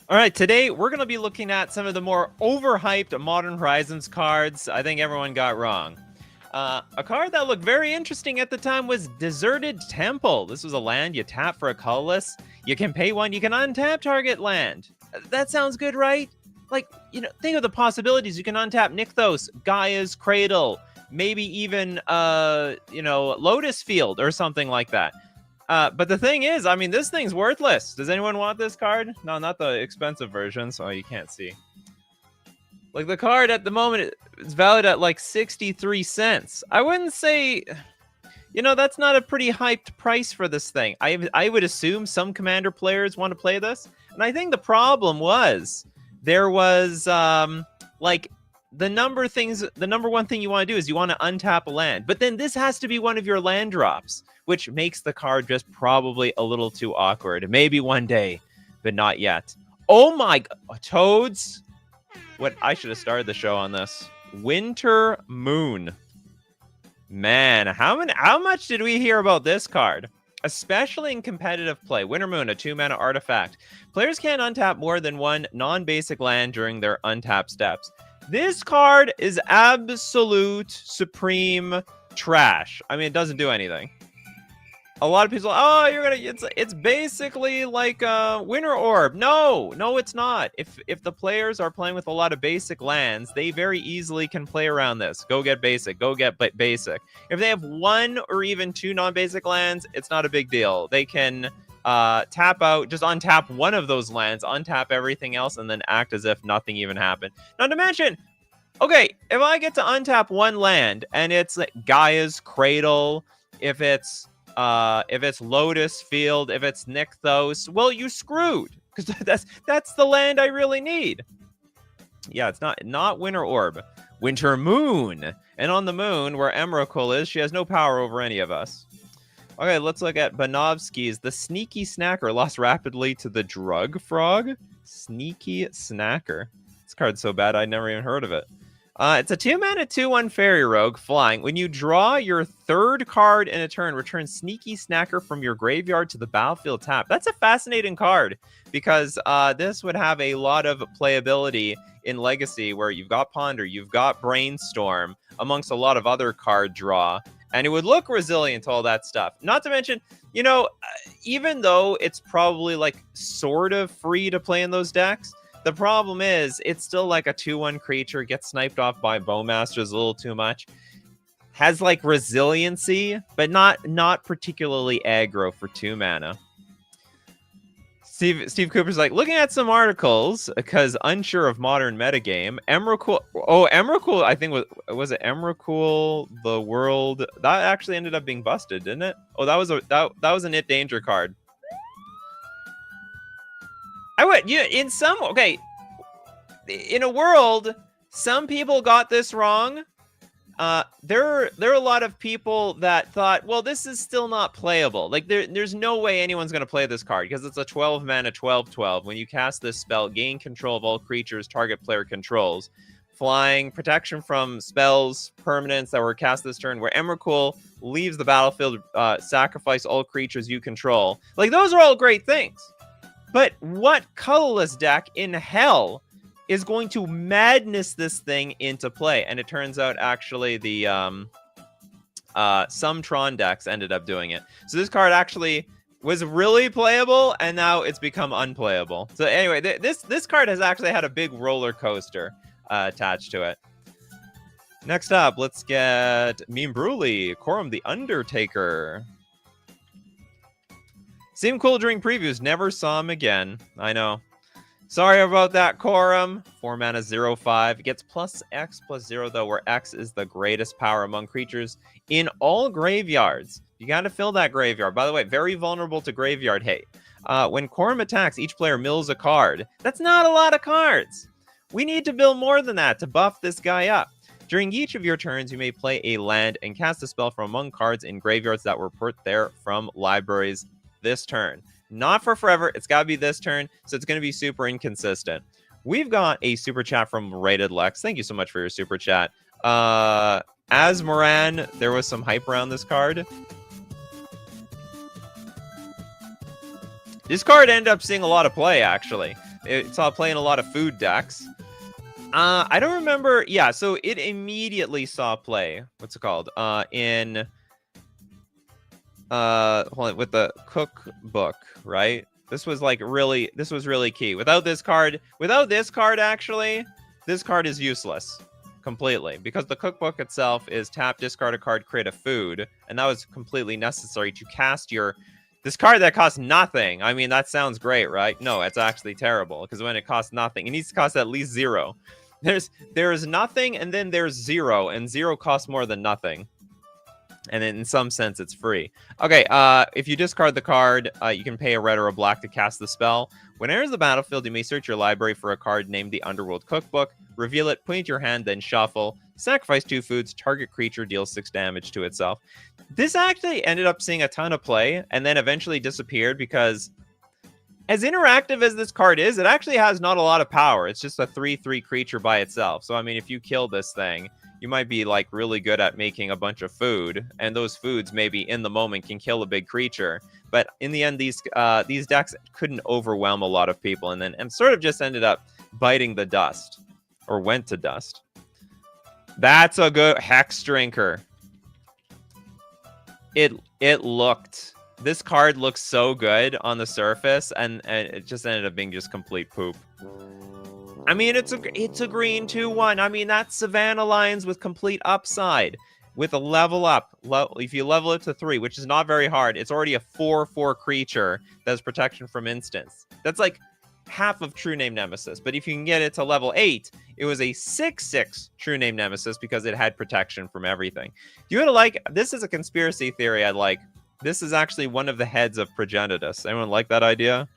All right, today we're going to be looking at some of the more overhyped Modern Horizons cards I think everyone got wrong. A card that looked very interesting at the time was Deserted Temple. This was a land you tap for a colorless. You can pay one, you can untap target land. That sounds good, right? Like, think of the possibilities. You can untap Nykthos, Gaia's Cradle, maybe even, Lotus Field or something like that. But the thing is, I mean, this thing's worthless. Does anyone want this card? No, not the expensive version, so you can't see. Like, the card at the moment is valued at like 63 cents. I wouldn't say, that's not a pretty hyped price for this thing. I would assume some Commander players want to play this. And I think the problem was there was, like, the number one thing you want to do is you want to untap a land. But then this has to be one of your land drops, which makes the card just probably a little too awkward. Maybe one day, but not yet. Oh my Toads. What I should have started the show on this. Winter Moon. Man, how much did we hear about this card? Especially in competitive play. Winter Moon, a 2-mana artifact. Players can't untap more than one non-basic land during their untap steps. This card is absolute supreme trash. I mean, it doesn't do anything. A lot of people, it's basically like a Winter Orb. No, it's not. If the players are playing with a lot of basic lands, they very easily can play around this. Go get basic. If they have one or even two non-basic lands, it's not a big deal. They can tap out, just untap one of those lands, untap everything else, and then act as if nothing even happened. Not to mention, okay, if I get to untap one land and it's like Gaia's Cradle, if it's Lotus Field, if it's Nykthos, well, you screwed, because that's the land I really need. Yeah, it's not Winter Orb, Winter Moon, and on the moon where Emrakul is, she has no power over any of us. Okay, let's look at Banovsky's The Sneaky Snacker. Lost rapidly to the Drug Frog. Sneaky Snacker. This card's so bad I never even heard of it. It's a 2-mana 2/1 Fairy Rogue flying. When you draw your third card in a turn, return Sneaky Snacker from your graveyard to the battlefield tap. That's a fascinating card because this would have a lot of playability in Legacy where you've got Ponder, you've got Brainstorm, amongst a lot of other card draw. And it would look resilient to all that stuff. Not to mention, even though it's probably like sort of free to play in those decks, the problem is it's still like a 2/1 creature, gets sniped off by Bowmasters a little too much. Has like resiliency, but not particularly aggro for 2 mana. Steve Cooper's like, looking at some articles, because unsure of modern metagame, Emrakul, I think was it Emrakul the World? That actually ended up being busted, didn't it? Oh, that was an It Danger card. In a world, some people got this wrong. There are a lot of people that thought, well, this is still not playable. Like, there's no way anyone's going to play this card because it's a 12-mana 12/12. When you cast this spell, gain control of all creatures target player controls. Flying, protection from spells, permanents that were cast this turn, where Emrakul leaves the battlefield, sacrifice all creatures you control. Like, those are all great things. But what colorless deck in hell is going to madness this thing into play? And it turns out actually the some Tron decks ended up doing it. So this card actually was really playable, and now it's become unplayable. So anyway, this card has actually had a big roller coaster attached to it. Next up, let's get Meme Bruli, Corum the Undertaker. Seemed cool during previews, never saw him again. I know. Sorry about that, Corum. 4 mana 0/5. Gets plus X plus 0, though, where X is the greatest power among creatures in all graveyards. You gotta fill that graveyard. By the way, very vulnerable to graveyard hate. When Corum attacks, each player mills a card. That's not a lot of cards. We need to build more than that to buff this guy up. During each of your turns, you may play a land and cast a spell from among cards in graveyards that were put there from libraries this turn. Not for forever. It's got to be this turn, so it's going to be super inconsistent. We've got a super chat from Rated Lex. Thank you so much for your super chat. As Moran, there was some hype around this card. This card ended up seeing a lot of play, actually. It saw play in a lot of food decks. I don't remember. Yeah, so it immediately saw play. What's it called? In hold on, with the cookbook, right? This was really key. Without this card, actually, this card is useless completely because the cookbook itself is tap, discard a card, create a food, and that was completely necessary to cast this card that costs nothing. I mean, that sounds great, right? No, it's actually terrible because when it costs nothing, it needs to cost at least 0. There's nothing, and then there's 0, and 0 costs more than nothing. And in some sense, it's free. Okay, if you discard the card, you can pay a red or a black to cast the spell. When it enters the battlefield, you may search your library for a card named the Underworld Cookbook, reveal it, put it into your hand, then shuffle, sacrifice 2 foods, target creature deals 6 damage to itself. This actually ended up seeing a ton of play, and then eventually disappeared because as interactive as this card is, it actually has not a lot of power. It's just a 3/3 creature by itself. So, I mean, if you kill this thing, you might be like really good at making a bunch of food, and those foods maybe in the moment can kill a big creature. But in the end, these decks couldn't overwhelm a lot of people, and sort of just ended up biting the dust, or went to dust. That's a good Hex Drinker. This card looks so good on the surface, and it just ended up being just complete poop. I mean, it's a green 2/1. I mean, that's Savannah Lions with complete upside. With a level up. If you level it to 3, which is not very hard, it's already a 4/4 creature that has protection from instants. That's like half of True Name Nemesis. But if you can get it to level 8, it was a 6/6 True Name Nemesis because it had protection from everything. You would like, this is a conspiracy theory I'd like. This is actually one of the heads of Progenitus. Anyone like that idea?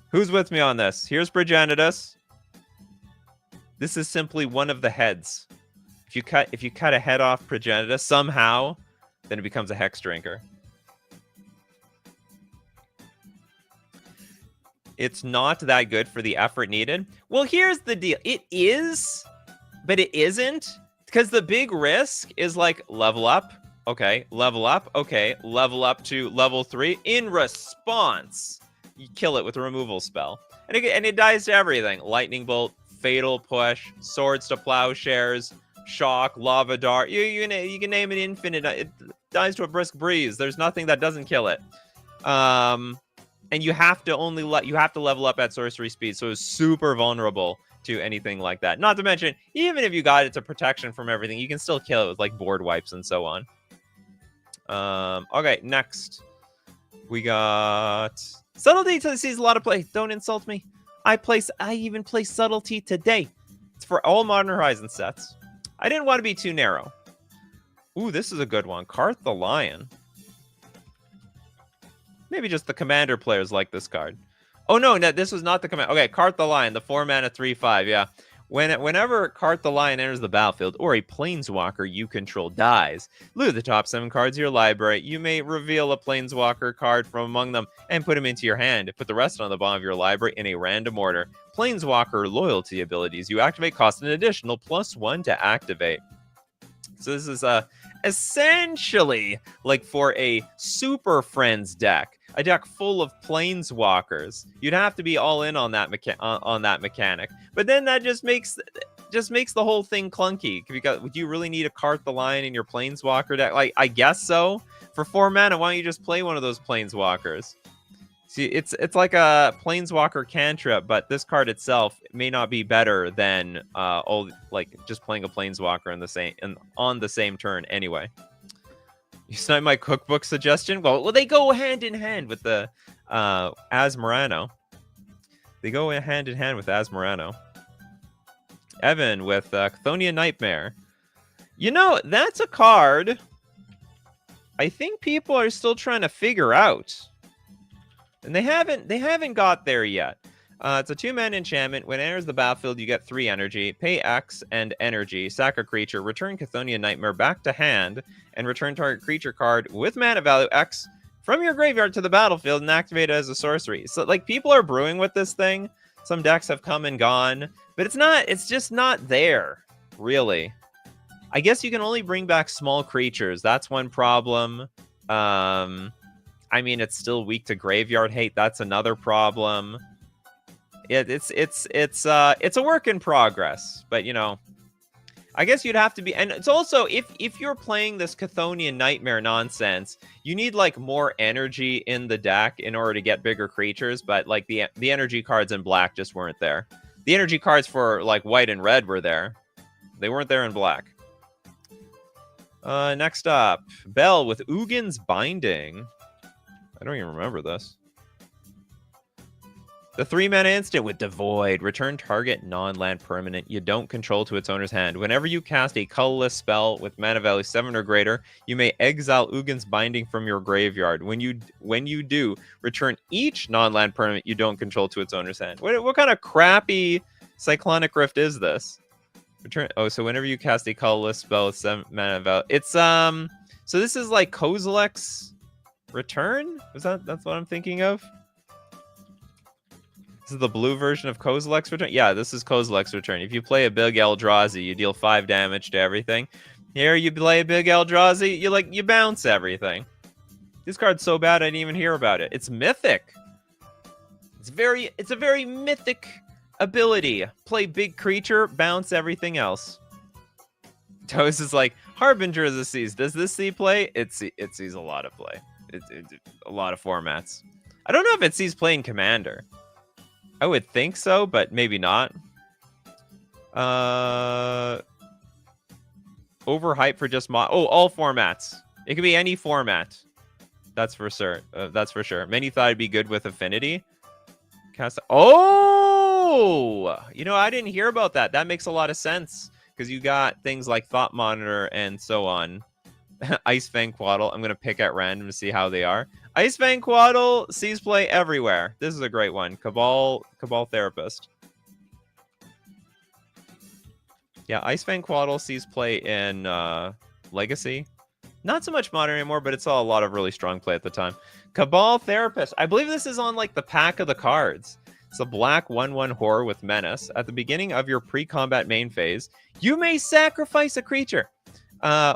Who's with me on this? Here's Progenitus. This is simply one of the heads. If you cut a head off Progenitus somehow, then it becomes a Hex Drinker. It's not that good for the effort needed. Well, here's the deal. It is, but it isn't. Because the big risk is like level up. Okay, level up. Okay, level up to level 3. In response, you kill it with a removal spell. And it dies to everything. Lightning Bolt, Fatal Push, Swords to Plowshares, Shock, Lava Dart. You can name it infinite. It dies to a brisk breeze. There's nothing that doesn't kill it. And you have to level up at sorcery speed, so it's super vulnerable to anything like that. Not to mention, even if you got it to protection from everything, you can still kill it with like board wipes and so on. Okay, next we got Subtlety sees a lot of play. Don't insult me. I even play Subtlety today. It's for all Modern Horizon sets. I didn't want to be too narrow. Ooh, this is a good one. Karth the Lion. Maybe just the Commander players like this card. Oh, no, this was not the command. Okay, Karth the Lion, the 4-mana 3/5, yeah. Whenever Karth the Lion enters the battlefield, or a Planeswalker you control dies, loot the top 7 cards of your library. You may reveal a Planeswalker card from among them and put them into your hand. Put the rest on the bottom of your library in a random order. Planeswalker loyalty abilities you activate cost an additional +1 to activate. So this is essentially like for a Super Friends deck. A deck full of Planeswalkers. You'd have to be all in on that mechanic. But then that just makes the whole thing clunky. Because would you really need a Karth the Lion in your Planeswalker deck? Like, I guess so. For 4 mana, why don't you just play one of those Planeswalkers? See, it's like a Planeswalker cantrip, but this card itself may not be better than just playing a Planeswalker on the same turn anyway. You snipe my cookbook suggestion? Well, they go hand in hand with the Asmorano. They go hand in hand with Asmorano. Evan with Chthonian Nightmare. You know, that's a card I think people are still trying to figure out. And they haven't got there yet. It's a 2-mana enchantment. When it enters the battlefield, you get 3 energy. Pay X and energy. Sack a creature. Return Chthonian Nightmare back to hand. And return target creature card with mana value X from your graveyard to the battlefield and activate it as a sorcery. So, like, people are brewing with this thing. Some decks have come and gone. But it's just not there, really. I guess you can only bring back small creatures. That's one problem. I I mean, it's still weak to graveyard hate. That's another problem. It's a work in progress, but you know, I guess you'd have to be, and it's also if you're playing this Chthonian Nightmare nonsense, you need like more energy in the deck in order to get bigger creatures. But like the energy cards in black just weren't there. The energy cards for like white and red were there. They weren't there in black. Next up, Bell with Ugin's Binding. I don't even remember this. The 3-mana instant with Devoid. Return target non-land permanent you don't control to its owner's hand. Whenever you cast a colorless spell with mana value 7 or greater, you may exile Ugin's Binding from your graveyard. When you do, return each non-land permanent you don't control to its owner's hand. What kind of crappy Cyclonic Rift is this? Return. Oh, so whenever you cast a colorless spell with 7 mana value, it's so this is like Kozilek's Return. That's what I'm thinking of? This is the blue version of Kozilek's Return? Yeah, this is Kozilek's Return. If you play a big Eldrazi, you deal 5 damage to everything. Here, you play a big Eldrazi, you bounce everything. This card's so bad I didn't even hear about it. It's mythic. It's a very mythic ability. Play big creature, bounce everything else. Toast is like, Harbinger of the Seas. Does this see play? It sees a lot of play. A lot of formats. I don't know if it sees play in Commander. I would think so, but maybe not. Overhyped for just all formats. It could be any format. That's for sure. Many thought it'd be good with Affinity. Oh! You know, I didn't hear about that. That makes a lot of sense. Because you got things like Thought Monitor and so on. Ice Fang Quaddle. I'm going to pick at random to see how they are. Ice Fang Quaddle sees play everywhere. This is a great one. Cabal Therapist. Yeah, Ice Fang Quaddle sees play in Legacy. Not so much Modern anymore, but it saw a lot of really strong play at the time. Cabal Therapist. I believe this is on like the pack of the cards. It's a black 1/1 horror with Menace. At the beginning of your pre-combat main phase, you may sacrifice a creature.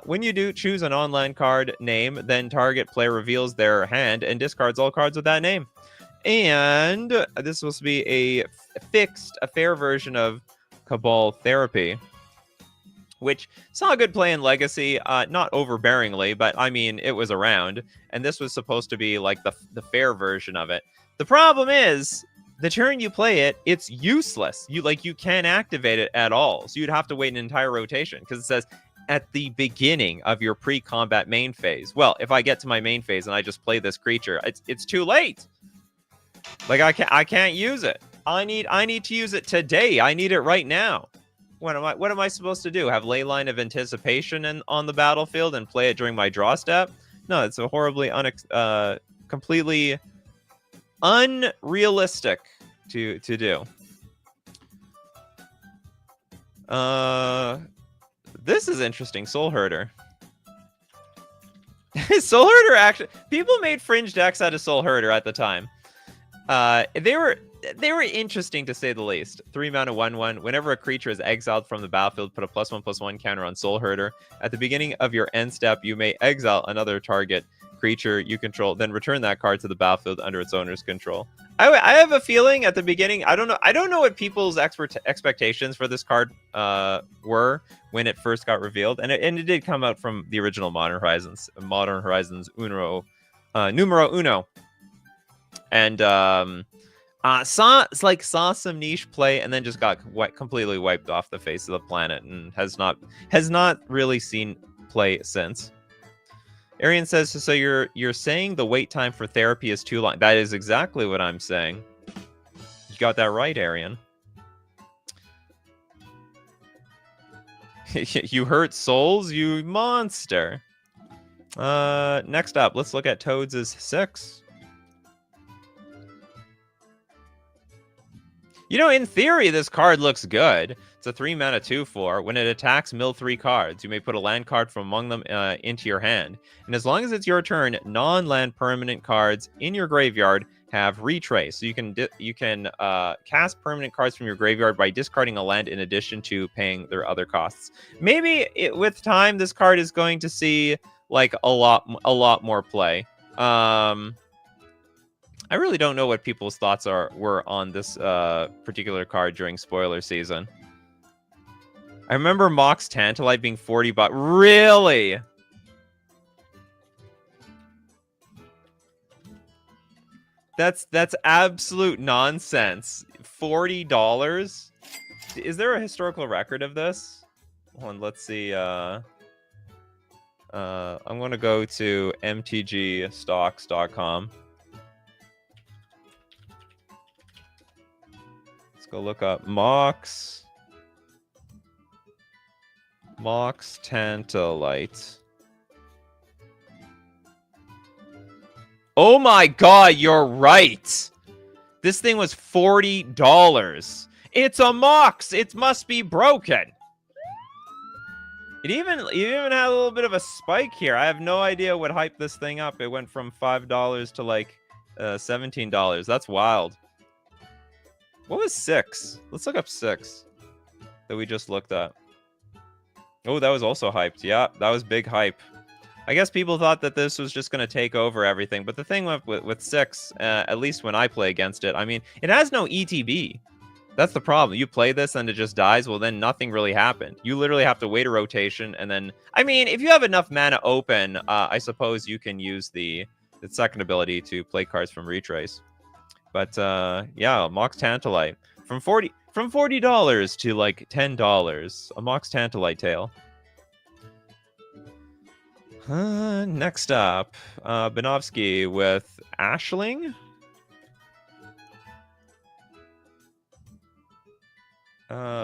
When you do, choose an online card name, then target player reveals their hand and discards all cards with that name. And this was to be a fair version of Cabal Therapy, which saw a good play in Legacy, not overbearingly, but I mean, it was around. And this was supposed to be like the fair version of it. The problem is, the turn you play it, it's useless. You can't activate it at all. So you'd have to wait an entire rotation because it says at the beginning of your pre-combat main phase. Well, if I get to my main phase and I just play this creature, it's too late. Like I can't use it. I need to use it today. I need it right now. What am I supposed to do? Have Leyline of Anticipation on the battlefield and play it during my draw step? No, it's a horribly completely unrealistic to do. This is interesting. Soul Herder. Soul Herder actually, people made fringe decks out of Soul Herder at the time. They were interesting to say the least. 3-mana 1/1. Whenever a creature is exiled from the battlefield, put a +1/+1 counter on Soul Herder. At the beginning of your end step, you may exile another target creature you control, then return that card to the battlefield under its owner's control. I have a feeling at the beginning, I don't know what people's expectations for this card were when it first got revealed, and it did come out from the original Modern Horizons numero uno, and saw some niche play and then just got completely wiped off the face of the planet and has not really seen play since. Arian says, so you're saying the wait time for therapy is too long. That is exactly what I'm saying. You got that right, Arian. You hurt souls, you monster. Next up, let's look at Toads' 6. You know, in theory, this card looks good. It's a 3-mana 2/4. When it attacks, mill 3 cards. You may put a land card from among them into your hand. And as long as it's your turn, non-land permanent cards in your graveyard have retrace. So you can cast permanent cards from your graveyard by discarding a land in addition to paying their other costs. Maybe with time, this card is going to see like a lot more play. I really don't know what people's thoughts were on this particular card during spoiler season. I remember Mox Tantalite being 40 bucks. Really? That's absolute nonsense. $40? Is there a historical record of this? Hold on, let's see. I'm going to go to mtgstocks.com. Let's go look up Mox Tantalite. Oh my god, you're right. This thing was $40. It's a Mox. It must be broken. It even had a little bit of a spike here. I have no idea what hyped this thing up. It went from $5 to like $17. That's wild. What was 6? Let's look up 6 that we just looked at. Oh, that was also hyped. Yeah, that was big hype. I guess people thought that this was just going to take over everything. But the thing with 6, at least when I play against it, I mean, it has no ETB. That's the problem. You play this and it just dies, well, then nothing really happened. You literally have to wait a rotation, and then... I mean, if you have enough mana open, I suppose you can use the second ability to play cards from Retrace. But, yeah, Mox Tantalite. From $40 to, like, $10. A Mox Tantalite tail. Next up, Benovsky with Ashling.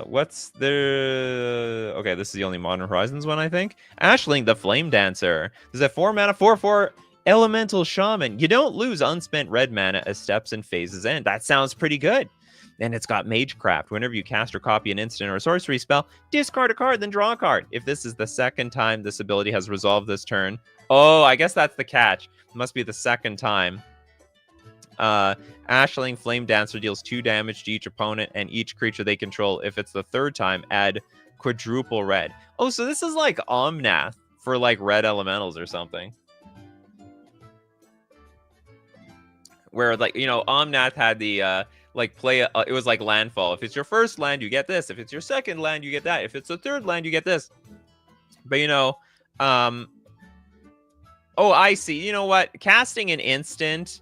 What's the... Okay, this is the only Modern Horizons one, I think. Ashling, the Flame Dancer. This is a 4-mana, 4/4 Elemental Shaman. You don't lose unspent red mana as steps and phases end. That sounds pretty good. And it's got Magecraft. Whenever you cast or copy an instant or a sorcery spell, discard a card, then draw a card. If this is the second time this ability has resolved this turn... Oh, I guess that's the catch. It must be the second time. Ashling Flame Dancer deals 2 damage to each opponent and each creature they control. If it's the third time, add quadruple red. Oh, so this is like Omnath for like red elementals or something. Where, like, you know, Omnath had the... like play it was like landfall. If it's your first land, you get this. If it's your second land, you get that. If it's the third land, you get this. But you know, oh, I see. You know what? Casting an instant,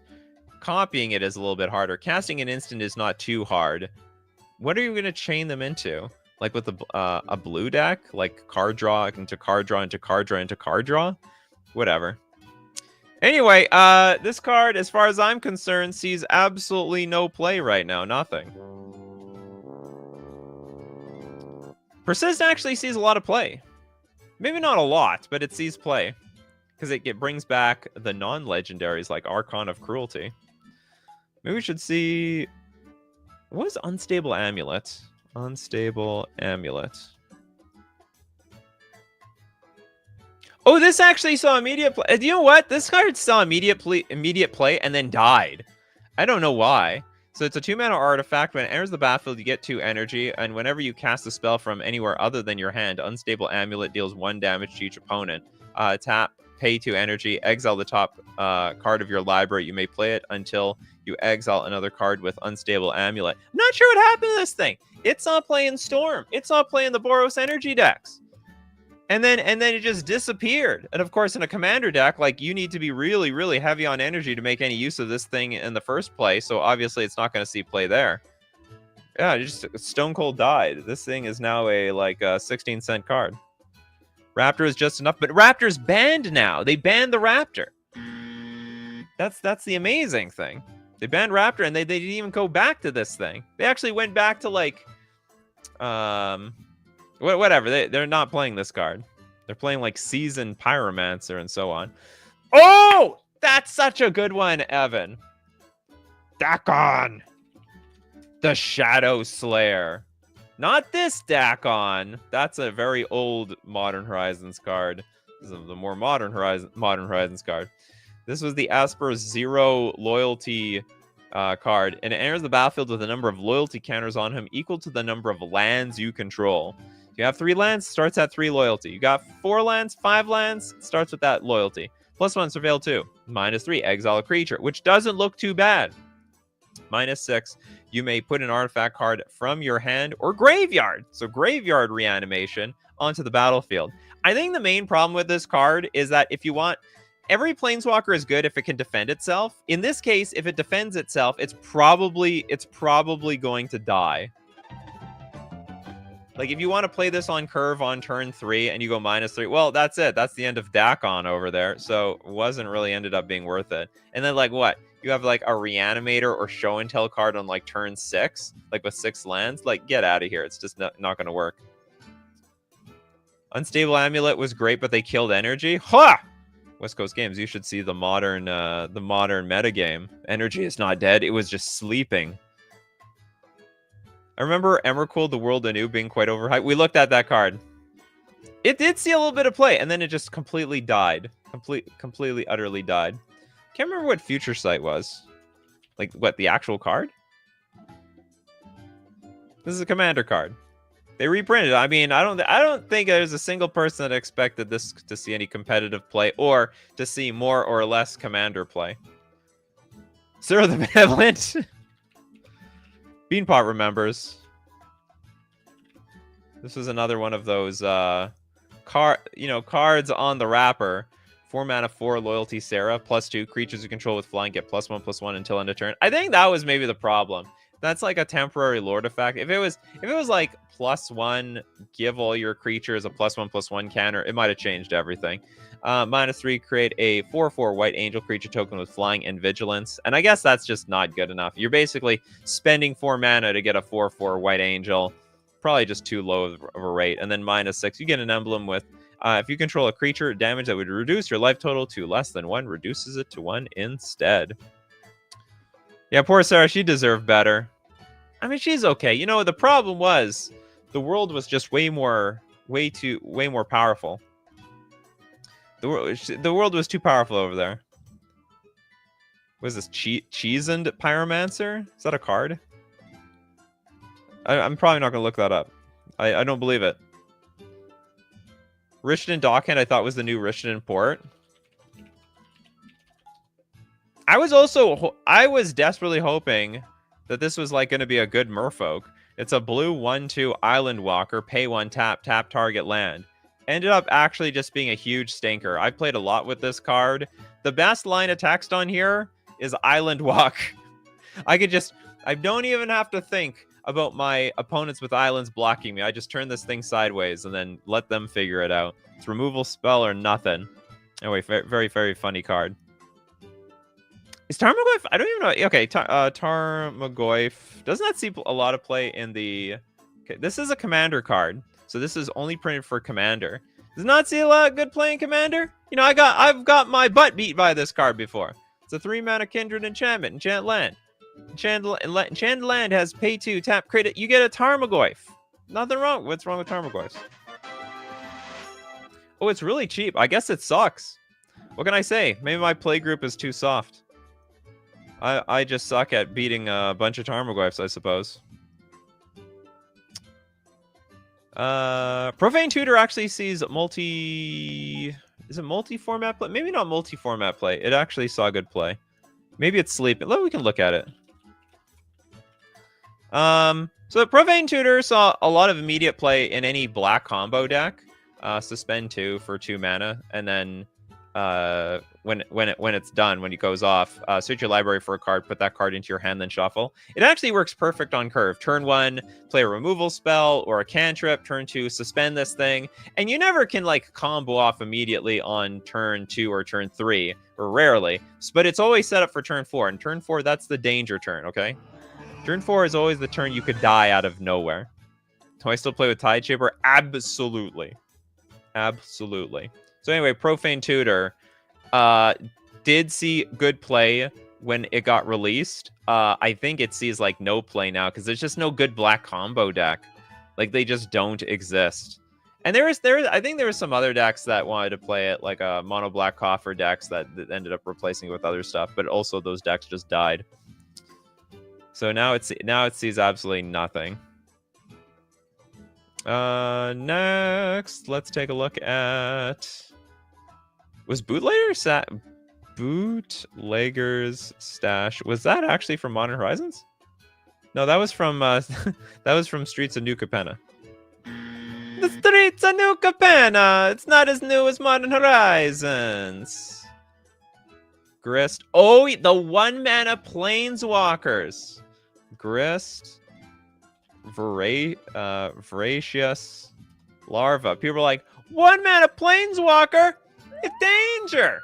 copying it is a little bit harder. Casting an instant is not too hard. What are you going to chain them into? Like with a blue deck, like card draw into card draw into card draw into card draw, whatever. Anyway, this card, as far as I'm concerned, sees absolutely no play right now. Nothing. Persist actually sees a lot of play. Maybe not a lot, but it sees play. Because it brings back the non-legendaries like Archon of Cruelty. Maybe we should see... What is Unstable Amulet? Unstable Amulet. Oh, this actually saw immediate play. You know what? This card saw immediate play and then died. I don't know why. So it's a 2-mana artifact. When it enters the battlefield, you get 2 energy. And whenever you cast a spell from anywhere other than your hand, Unstable Amulet deals 1 damage to each opponent. Tap, pay 2 energy, exile the top card of your library. You may play it until you exile another card with Unstable Amulet. I'm not sure what happened to this thing. It's not playing Storm. It's not playing the Boros energy decks. And then it just disappeared. And of course, in a commander deck, like, you need to be really, really heavy on energy to make any use of this thing in the first place. So obviously, it's not going to see play there. Yeah, it just stone cold died. This thing is now a like 16-cent card. Raptor is just enough, but Raptor's banned now. They banned the Raptor. That's the amazing thing. They banned Raptor, and they didn't even go back to this thing. They actually went back to like whatever. They're not playing this card. They're playing like Seasoned Pyromancer and so on. Oh, that's such a good one, Evan. Dakon, the Shadow Slayer. Not this Dakon. That's a very old Modern Horizons card. This is the more Modern Horizons card. This was the Asper 0 loyalty card, and it enters the battlefield with a number of loyalty counters on him equal to the number of lands you control. You have 3 lands, starts at 3 loyalty. You got 4 lands, 5 lands, starts with that loyalty. +1 Surveil 2. -3 Exile a creature, which doesn't look too bad. -6, you may put an artifact card from your hand or graveyard, so graveyard reanimation, onto the battlefield. I think the main problem with this card is that if you want, every Planeswalker is good if it can defend itself. In this case, if it defends itself, it's probably going to die. Like, if you want to play this on curve on turn 3 and you go -3, well, that's it. That's the end of Dakon over there. So it wasn't really ended up being worth it. And then, like, what? You have, like, a Reanimator or Show and Tell card on, like, turn 6? Like, with 6 lands? Like, get out of here. It's just not going to work. Unstable Amulet was great, but they killed energy. Ha! West Coast Games, you should see the modern metagame. Energy is not dead. It was just sleeping. I remember Emrakul, The World Anew, being quite overhyped. We looked at that card. It did see a little bit of play, and then it just completely died. Completely, utterly died. Can't remember what Future Sight was. Like, what, the actual card? This is a commander card. They reprinted it. I mean, I don't think there's a single person that expected this to see any competitive play or to see more or less commander play. Sir the Benevolent. Beanpot remembers. This was another one of those cards on the wrapper. 4 mana, 4 loyalty Sarah, +2 creatures you control with flying get +1/+1 until end of turn. I think that was maybe the problem. That's like a temporary lord effect. If it was like +1, give all your creatures a +1/+1 counter, it might have changed everything. -3, create a 4/4 white angel creature token with flying and vigilance. And I guess that's just not good enough. You're basically spending 4 mana to get a 4/4 white angel. Probably just too low of a rate. And then -6, you get an emblem with, if you control a creature, damage that would reduce your life total to less than 1, reduces it to 1 instead. Yeah, poor Sarah, she deserved better. I mean, she's okay. You know, the problem was the world was just way more powerful. The world was too powerful over there. What is this? Cheesened Pyromancer? Is that a card? I'm probably not going to look that up. I don't believe it. Richmond Dockhand I thought was the new Richmond Port. I was desperately hoping that this was like going to be a good Merfolk. It's a blue 1/2 Island Walker, pay 1 tap target land. Ended up actually just being a huge stinker. I played a lot with this card. The best line of text on here is Island Walk. I don't even have to think about my opponents with islands blocking me. I just turn this thing sideways and then let them figure it out. It's removal spell or nothing. Anyway, very, very funny card. Is Tarmogoyf? I don't even know. Okay, Tarmogoyf. Doesn't that see a lot of play in the... Okay, this is a commander card. So this is only printed for commander. Does not see a lot of good play in commander? You know, I've got my butt beat by this card before. It's a 3 mana Kindred enchantment. Enchant land. Enchanted land has pay 2, tap, credit. You get a Tarmogoyf. Nothing wrong. What's wrong with Tarmogoyfs? Oh, it's really cheap. I guess it sucks. What can I say? Maybe my play group is too soft. I just suck at beating a bunch of Tarmogoyfs, I suppose. Profane Tutor actually sees multi... Is it multi-format play? Maybe not multi-format play. It actually saw good play. Maybe it's sleeping. We can look at it. So Profane Tutor saw a lot of immediate play in any black combo deck. Suspend 2 for 2 mana, and then when it's done, when it goes off, search your library for a card, put that card into your hand, then shuffle. It actually works perfect on curve. Turn 1, play a removal spell or a cantrip. Turn 2, suspend this thing, and you never can like combo off immediately on turn 2 or turn 3, or rarely. But it's always set up for turn 4, and turn 4, that's the danger turn. Okay, turn 4 is always the turn you could die out of nowhere. Do I still play with Tideshaper? Absolutely. Absolutely. So anyway, Profane Tutor did see good play when it got released. I think it sees like no play now because there's just no good black combo deck. Like they just don't exist. And I think there were some other decks that wanted to play it, like mono black coffer decks that ended up replacing it with other stuff. But also those decks just died. So now it sees absolutely nothing. Next, let's take a look at Was Bootlegger's Stash, was that actually from Modern Horizons? No, that was from that was from Streets of New Capenna. The Streets of New Capenna! It's not as new as Modern Horizons. Grist. Oh, the 1-mana Planeswalkers. Grist. Voracious. Larva. People are like, 1-mana Planeswalker? It's danger!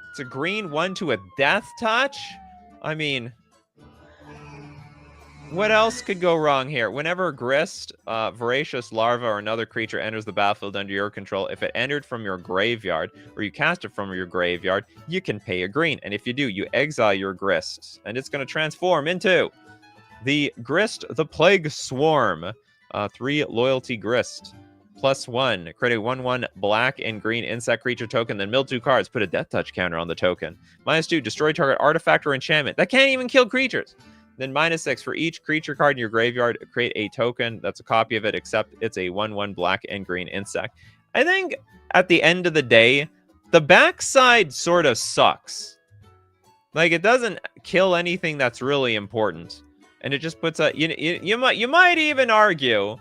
It's a green 1 to a death touch? I mean, what else could go wrong here? Whenever Grist, Voracious Larva, or another creature enters the battlefield under your control, if it entered from your graveyard, or you cast it from your graveyard, you can pay a green. And if you do, you exile your Grist. And it's going to transform into the Grist, the Plague Swarm. 3 loyalty Grist. +1. Create a 1/1 black and green insect creature token, then mill 2 cards. Put a death touch counter on the token. -2. Destroy target artifact or enchantment. That can't even kill creatures. Then -6. For each creature card in your graveyard, create a token that's a copy of it, except it's a 1/1 black and green insect. I think at the end of the day, the backside sort of sucks. Like, it doesn't kill anything that's really important. And it just puts a... You might even argue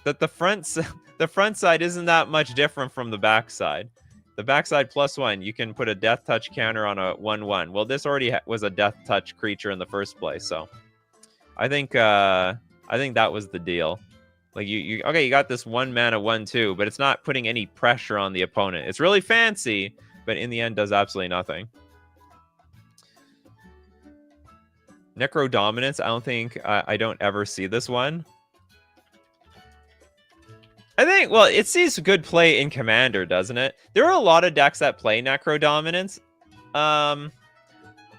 that the front side isn't that much different from the backside. The backside +1, you can put a death touch counter on a 1/1. Well, this already was a death touch creature in the first place, so I think that was the deal. Like, you got this 1-mana 1/2, but it's not putting any pressure on the opponent. It's really fancy, but in the end does absolutely nothing. Necro Dominance, I don't ever see this one. I think, well, it sees good play in Commander, doesn't it? There are a lot of decks that play Necro Dominance. So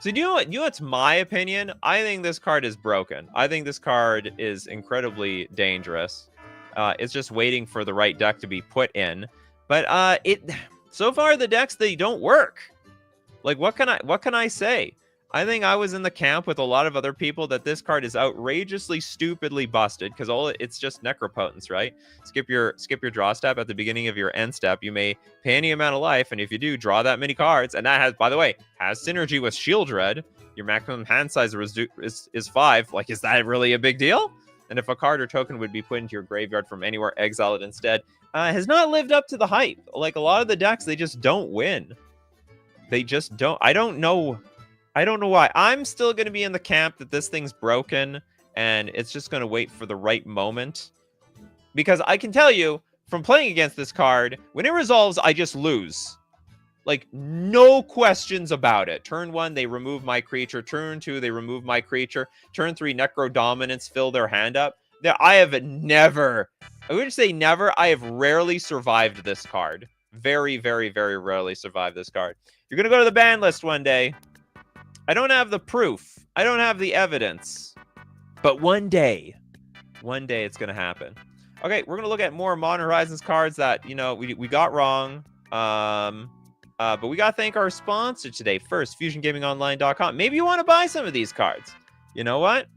you know what's my opinion? I think this card is broken. I think this card is incredibly dangerous. It's just waiting for the right deck to be put in. But so far the decks, they don't work. Like, what can I say? I think I was in the camp with a lot of other people that this card is outrageously, stupidly busted because it's just Necropotence, right? Skip your draw step at the beginning of your end step. You may pay any amount of life, and if you do, draw that many cards. And that has, by the way, has synergy with Shieldred. Your maximum hand size is 5. Like, is that really a big deal? And if a card or token would be put into your graveyard from anywhere, exile it instead. Has not lived up to the hype. Like, a lot of the decks, they just don't win. They just don't. I don't know why. I'm still going to be in the camp that this thing's broken and it's just going to wait for the right moment. Because I can tell you, from playing against this card, when it resolves, I just lose. Like, no questions about it. Turn 1, they remove my creature. Turn 2, they remove my creature. Turn 3, Necro Dominance, fill their hand up. I have never, I would say never, I have rarely survived this card. Very, very, very rarely survived this card. You're going to go to the ban list one day. I don't have the proof. I don't have the evidence. But one day it's going to happen. Okay, we're going to look at more Modern Horizons cards that, we got wrong. But we got to thank our sponsor today. First, FusionGamingOnline.com. Maybe you want to buy some of these cards. You know what?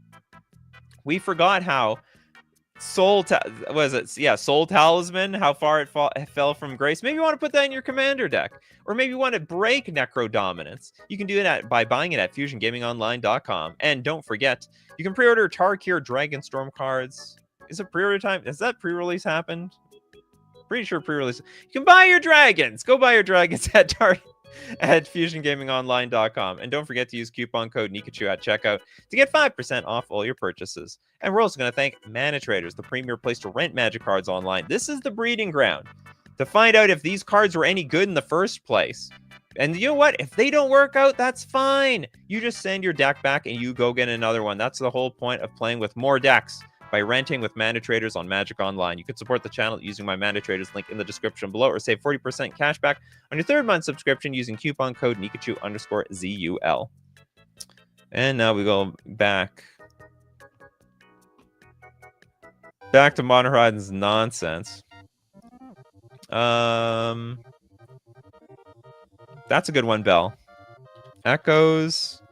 We forgot how Soul Talisman, how far it fell from grace. Maybe you want to put that in your commander deck. Or maybe you want to break Necro Dominance. You can do that by buying it at FusionGamingOnline.com. And don't forget, you can pre-order Tarkir Dragonstorm cards. Is it pre-order time? Has that pre-release happened? Pretty sure pre-release. You can buy your dragons. Go buy your dragons at FusionGamingOnline.com. And don't forget to use coupon code Nikachu at checkout to get 5% off all your purchases. And we're also going to thank Mana Traders, the premier place to rent Magic cards online. This is the breeding ground to find out if these cards were any good in the first place. And you know what? If they don't work out, that's fine. You just send your deck back and you go get another one. That's the whole point of playing with more decks. By renting with Mana Traders on Magic Online. You can support the channel using my Mana Traders link in the description below, or save 40% cash back on your 3rd month subscription using coupon code Nikachu_ZUL. And now we go back to Modern Horizons nonsense. That's a good one, Bell. Echoes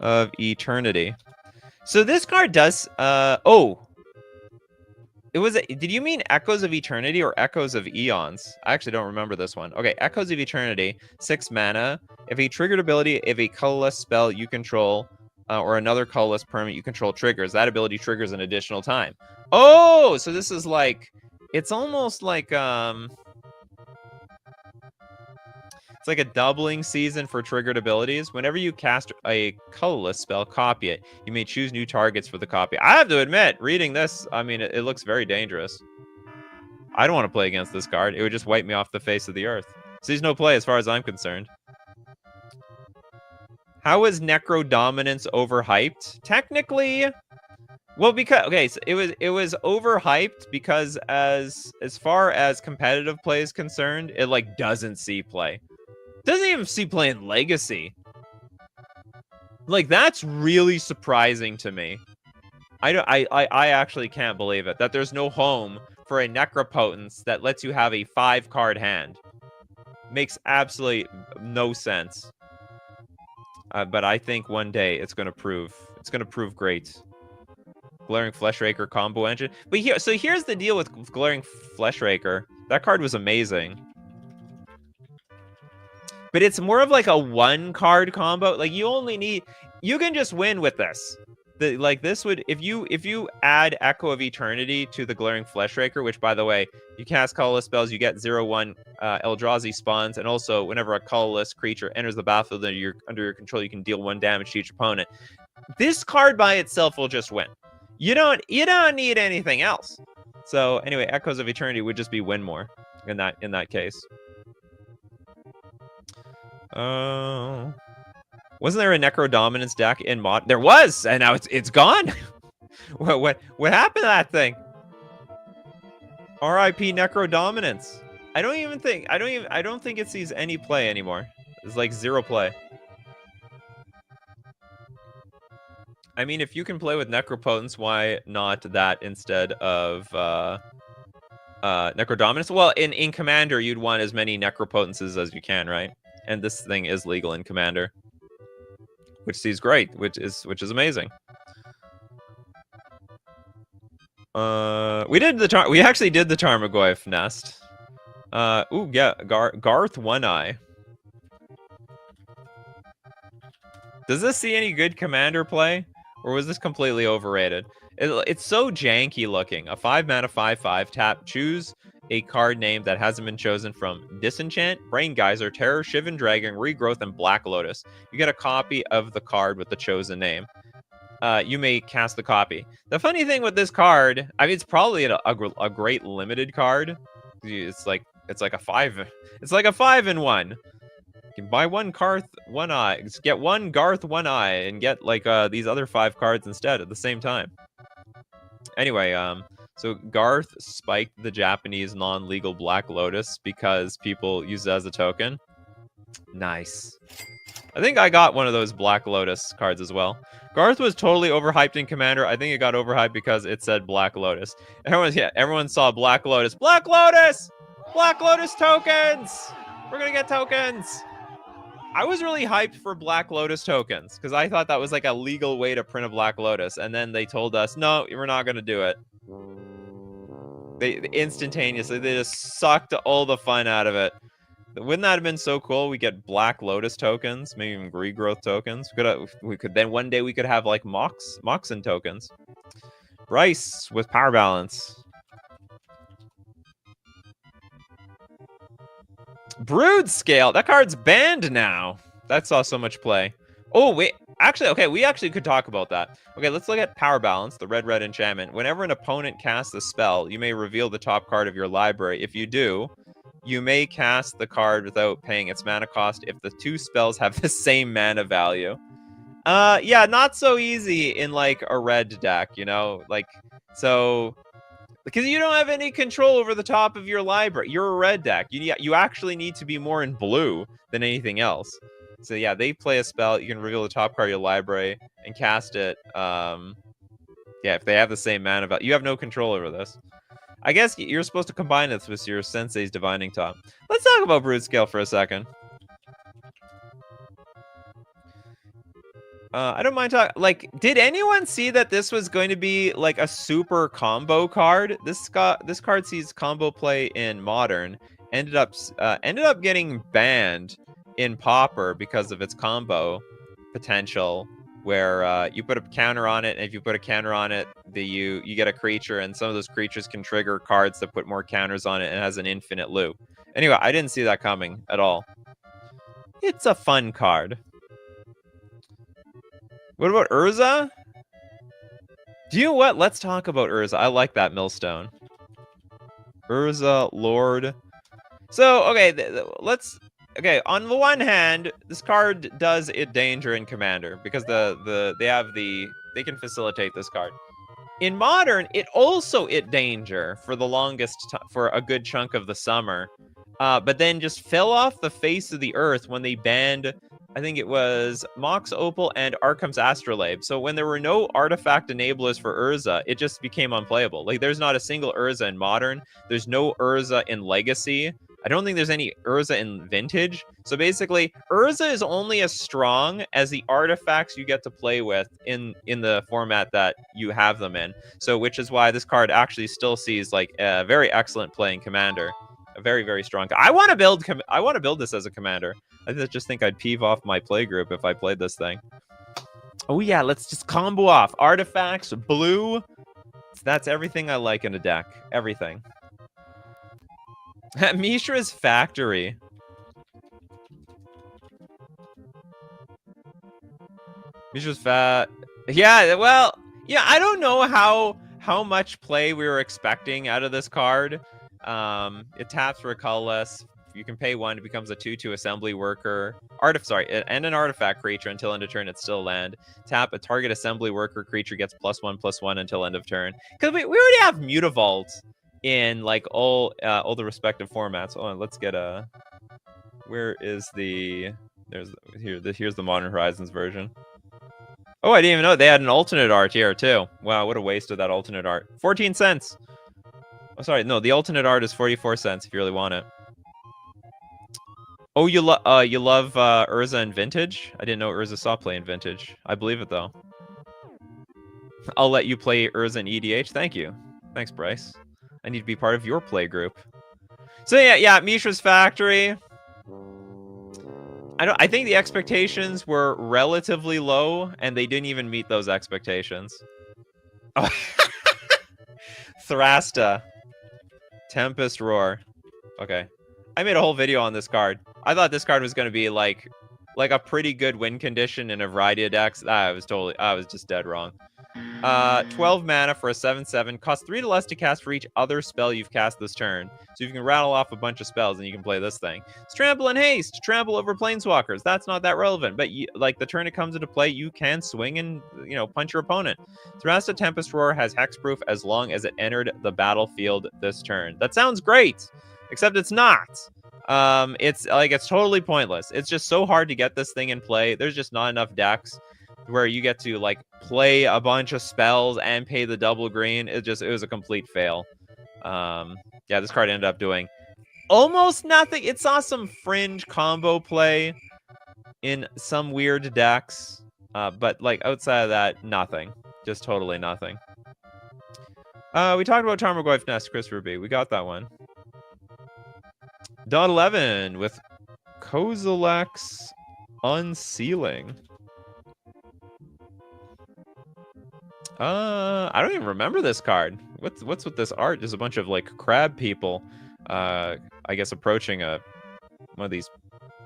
of Eternity. So this card does, Did you mean Echoes of Eternity or Echoes of Eons? I actually don't remember this one. Okay, Echoes of Eternity, 6 mana. If a triggered ability, if a colorless spell you control, or another colorless permanent you control triggers, that ability triggers an additional time. Oh, so this is like, it's almost like, it's like a doubling season for triggered abilities. Whenever you cast a colorless spell, copy it. You may choose new targets for the copy. I have to admit, reading this, I mean, it looks very dangerous. I don't want to play against this card. It would just wipe me off the face of the earth. Sees no play as far as I'm concerned. How is Necro Dominance overhyped? Technically, well, because okay, so it was overhyped because as far as competitive play is concerned, it like doesn't see play. Doesn't even see play in Legacy. Like, that's really surprising to me. I actually can't believe it, that there's no home for a Necropotence that lets you have a 5-card hand. Makes absolutely no sense. But I think one day it's gonna prove great. Glaring Fleshraker combo engine. But here's the deal with Glaring Fleshraker. That card was amazing. But it's more of like a 1-card combo. Like, you can just win with this. This would, if you add Echo of Eternity to the Glaring Fleshraker, which, by the way, you cast colorless spells, you get 0/1 Eldrazi spawns, and also whenever a colorless creature enters the battlefield under your control, you can deal 1 damage to each opponent. This card by itself will just win. You don't need anything else. So anyway, Echoes of Eternity would just be win more in that case. Wasn't there a Necro Dominance deck in mod? There was, and now it's gone. what happened to that thing? R.I.P. Necro Dominance. I don't think it sees any play anymore. It's like 0 play. I mean, if you can play with Necropotence, why not that instead of Necro Dominance? Well, in Commander, you'd want as many Necropotences as you can, right? And this thing is legal in Commander, which sees great, which is amazing. We actually did the Tarmogoyf nest. Ooh, yeah, Garth One Eye. Does this see any good Commander play, or was this completely overrated? It's so janky looking. A 5-mana 5/5 tap. Choose a card name that hasn't been chosen from Disenchant, Brain Geyser, Terror, Shivan Dragon, Regrowth, and Black Lotus. You get a copy of the card with the chosen name. You may cast the copy. The funny thing with this card, I mean, it's probably a great limited card. It's like a 5. It's like a 5-in-1. You can buy 1 Garth One Eye, get 1 Garth One Eye, and get like these other 5 cards instead at the same time. Anyway, so Garth spiked the Japanese non-legal Black Lotus because people use it as a token. Nice. I think I got one of those Black Lotus cards as well. Garth was totally overhyped in Commander. I think it got overhyped because it said Black Lotus. Everyone saw Black Lotus. Black Lotus! Black Lotus tokens! We're gonna get tokens! I was really hyped for Black Lotus tokens because I thought that was like a legal way to print a Black Lotus, and then they told us, no, we're not gonna do it. They instantaneously, they just sucked all the fun out of it. Wouldn't that have been so cool? We get Black Lotus tokens, maybe even Regrowth tokens. We could then one day we could have like Moxen tokens. Bryce with Power Balance. Brood Scale. That card's banned now. That saw so much play. Oh, wait. Actually, okay, we actually could talk about that. Okay, let's look at Power Balance, the red enchantment. Whenever an opponent casts a spell, you may reveal the top card of your library. If you do, you may cast the card without paying its mana cost if the 2 spells have the same mana value. Yeah, not so easy in like a red deck, you know? Like, so because you don't have any control over the top of your library. You're a red deck. You actually need to be more in blue than anything else. So yeah, they play a spell. You can reveal the top card of your library and cast it. Yeah, if they have the same mana value, you have no control over this. I guess you're supposed to combine this with your Sensei's Divining Top. Let's talk about Brood Scale for a second. I don't mind talking. Like, did anyone see that this was going to be like a super combo card? This card sees combo play in Modern. Ended up getting banned in Pauper because of its combo potential, where you put a counter on it, and if you put a counter on it, you get a creature, and some of those creatures can trigger cards that put more counters on it, and it has an infinite loop. Anyway, I didn't see that coming at all. It's a fun card. What about Urza? Do you know what? Let's talk about Urza. I like that millstone. Urza Lord. So, okay, okay, on the one hand, this card does it danger in Commander because they can facilitate this card. In Modern, it also it danger for the for a good chunk of the summer. But then just fell off the face of the earth when they banned, I think it was Mox Opal and Arkham's Astrolabe. So when there were no artifact enablers for Urza, it just became unplayable. Like, there's not a single Urza in Modern. There's no Urza in Legacy. I don't think there's any Urza in Vintage. So basically, Urza is only as strong as the artifacts you get to play with in the format that you have them in. So which is why this card actually still sees like a very excellent play in Commander. A very, very strong. I want to build this as a commander. I just think I'd peeve off my play group if I played this thing. Oh yeah, let's just combo off artifacts, blue. That's everything I like in a deck. Everything. Mishra's Factory. Mishra's Yeah, well, yeah. I don't know how much play we were expecting out of this card. It taps for a colorless. You can pay 1. It becomes a 2/2 assembly worker. And an artifact creature until end of turn. It's still land. Tap a target assembly worker creature gets +1/+1 until end of turn. Because we already have Mutavault in like all the respective formats. Oh, let's get a. Where is the? Here's the Modern Horizons version. Oh, I didn't even know they had an alternate art here too. Wow, what a waste of that alternate art. 14 cents. Oh, sorry. No, the alternate art is 44 cents if you really want it. Oh, you love Urza in Vintage? I didn't know Urza saw play in Vintage. I believe it, though. I'll let you play Urza in EDH. Thank you. Thanks, Bryce. I need to be part of your play group. So, yeah, Mishra's Factory. I think the expectations were relatively low, and they didn't even meet those expectations. Oh. Thrasta. Tempest Roar. Okay. I made a whole video on this card. I thought this card was going to be like a pretty good win condition in a variety of decks. I was just dead wrong. 12 mana for a 7/7. Costs 3 to less to cast for each other spell you've cast this turn. So you can rattle off a bunch of spells and you can play this thing. It's Trample and Haste. Trample over Planeswalkers. That's not that relevant. But like the turn it comes into play, you can swing and punch your opponent. Thrasta Tempest Roar has hexproof as long as it entered the battlefield this turn. That sounds great, except it's not. It's totally pointless. It's just so hard to get this thing in play. There's just not enough decks where you get to like play a bunch of spells and pay the double green. It was a complete fail. Yeah, this card ended up doing almost nothing. It saw some fringe combo play in some weird decks, but like outside of that, nothing. Just totally nothing. We talked about Tarmogoyf Nest, Christopher B. We got that one. Dot 11 with Kozilek's Unsealing. I don't even remember this card. What's with this art? There's a bunch of like crab people, I guess approaching one of these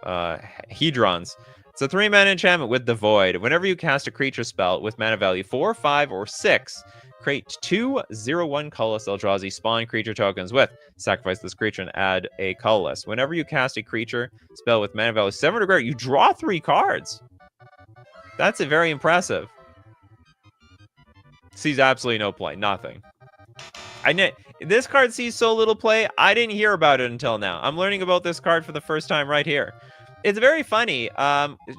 hedrons. It's a 3-mana enchantment with the Void. Whenever you cast a creature spell with mana value 4, 5, or 6, create 2 0/1 colorless Eldrazi spawn creature tokens with. Sacrifice this creature and add a colorless. Whenever you cast a creature spell with mana value 7 or greater, you draw 3 cards. That's very impressive. Sees absolutely no play. Nothing. This card sees so little play, I didn't hear about it until now. I'm learning about this card for the first time right here. It's very funny.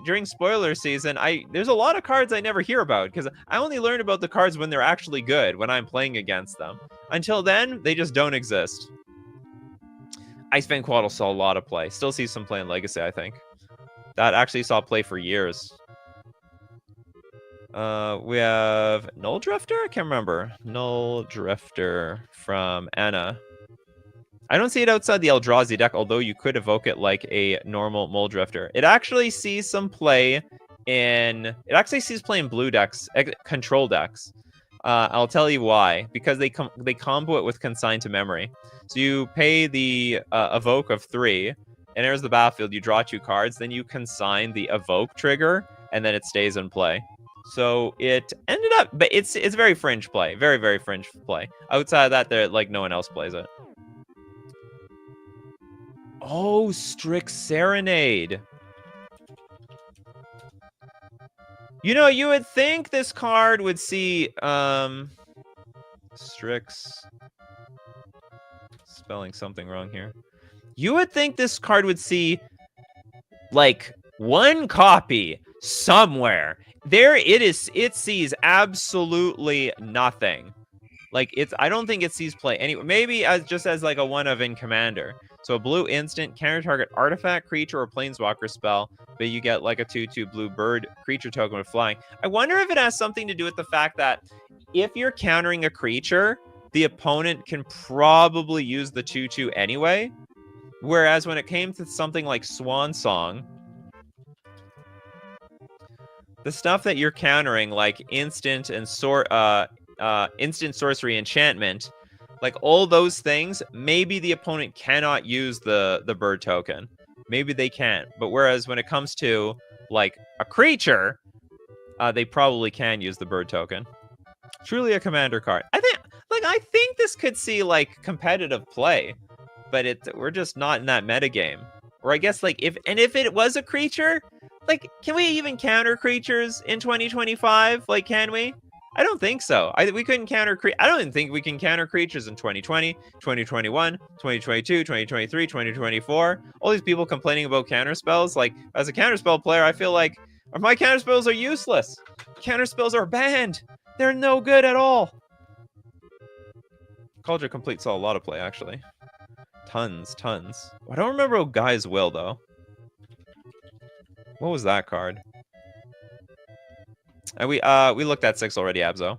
During spoiler season, there's a lot of cards I never hear about because I only learn about the cards when they're actually good, when I'm playing against them. Until then, they just don't exist. Ice Van Quaddle saw a lot of play. Still sees some play in Legacy, I think. That actually saw play for years. We have Null Drifter? I can't remember. Null Drifter from Anna. I don't see it outside the Eldrazi deck, although you could evoke it like a normal Mole Drifter. It actually sees some play in... It actually sees play in blue decks, control decks. I'll tell you why. Because they combo it with Consign to Memory. So you pay the evoke of 3, enters the battlefield, you draw 2 cards, then you consign the evoke trigger, and then it stays in play. So it ended up... But it's very fringe play. Very, very fringe play. Outside of that, there like no one else plays it. Oh, Strix Serenade. You know, you would think this card would see Strix, spelling something wrong here. You would think this card would see like 1 copy somewhere. There it is. It sees absolutely nothing. Like I don't think it sees play anyway. Maybe just as like a 1 of in Commander. So a blue instant, counter target artifact, creature, or planeswalker spell, but you get like a 2/2 blue bird creature token with flying. I wonder if it has something to do with the fact that if you're countering a creature, the opponent can probably use the 2/2 anyway. Whereas when it came to something like Swan Song, the stuff that you're countering, like instant and instant sorcery enchantment, like all those things, maybe the opponent cannot use the bird token. Maybe they can't. But whereas when it comes to like a creature, they probably can use the bird token. Truly a commander card. I think this could see like competitive play, but we're just not in that metagame. Or I guess like if it was a creature, like can we even counter creatures in 2025? Like can we? I don't think so. We couldn't counter I don't even think we can counter creatures in 2020, 2021, 2022, 2023, 2024. All these people complaining about counter spells. Like, as a counter spell player, I feel like my counter spells are useless. Counter spells are banned. They're no good at all. Cauldron Complete saw a lot of play, actually. Tons. I don't remember Guy's Will, though. What was that card? And we looked at 6 already, Abzo.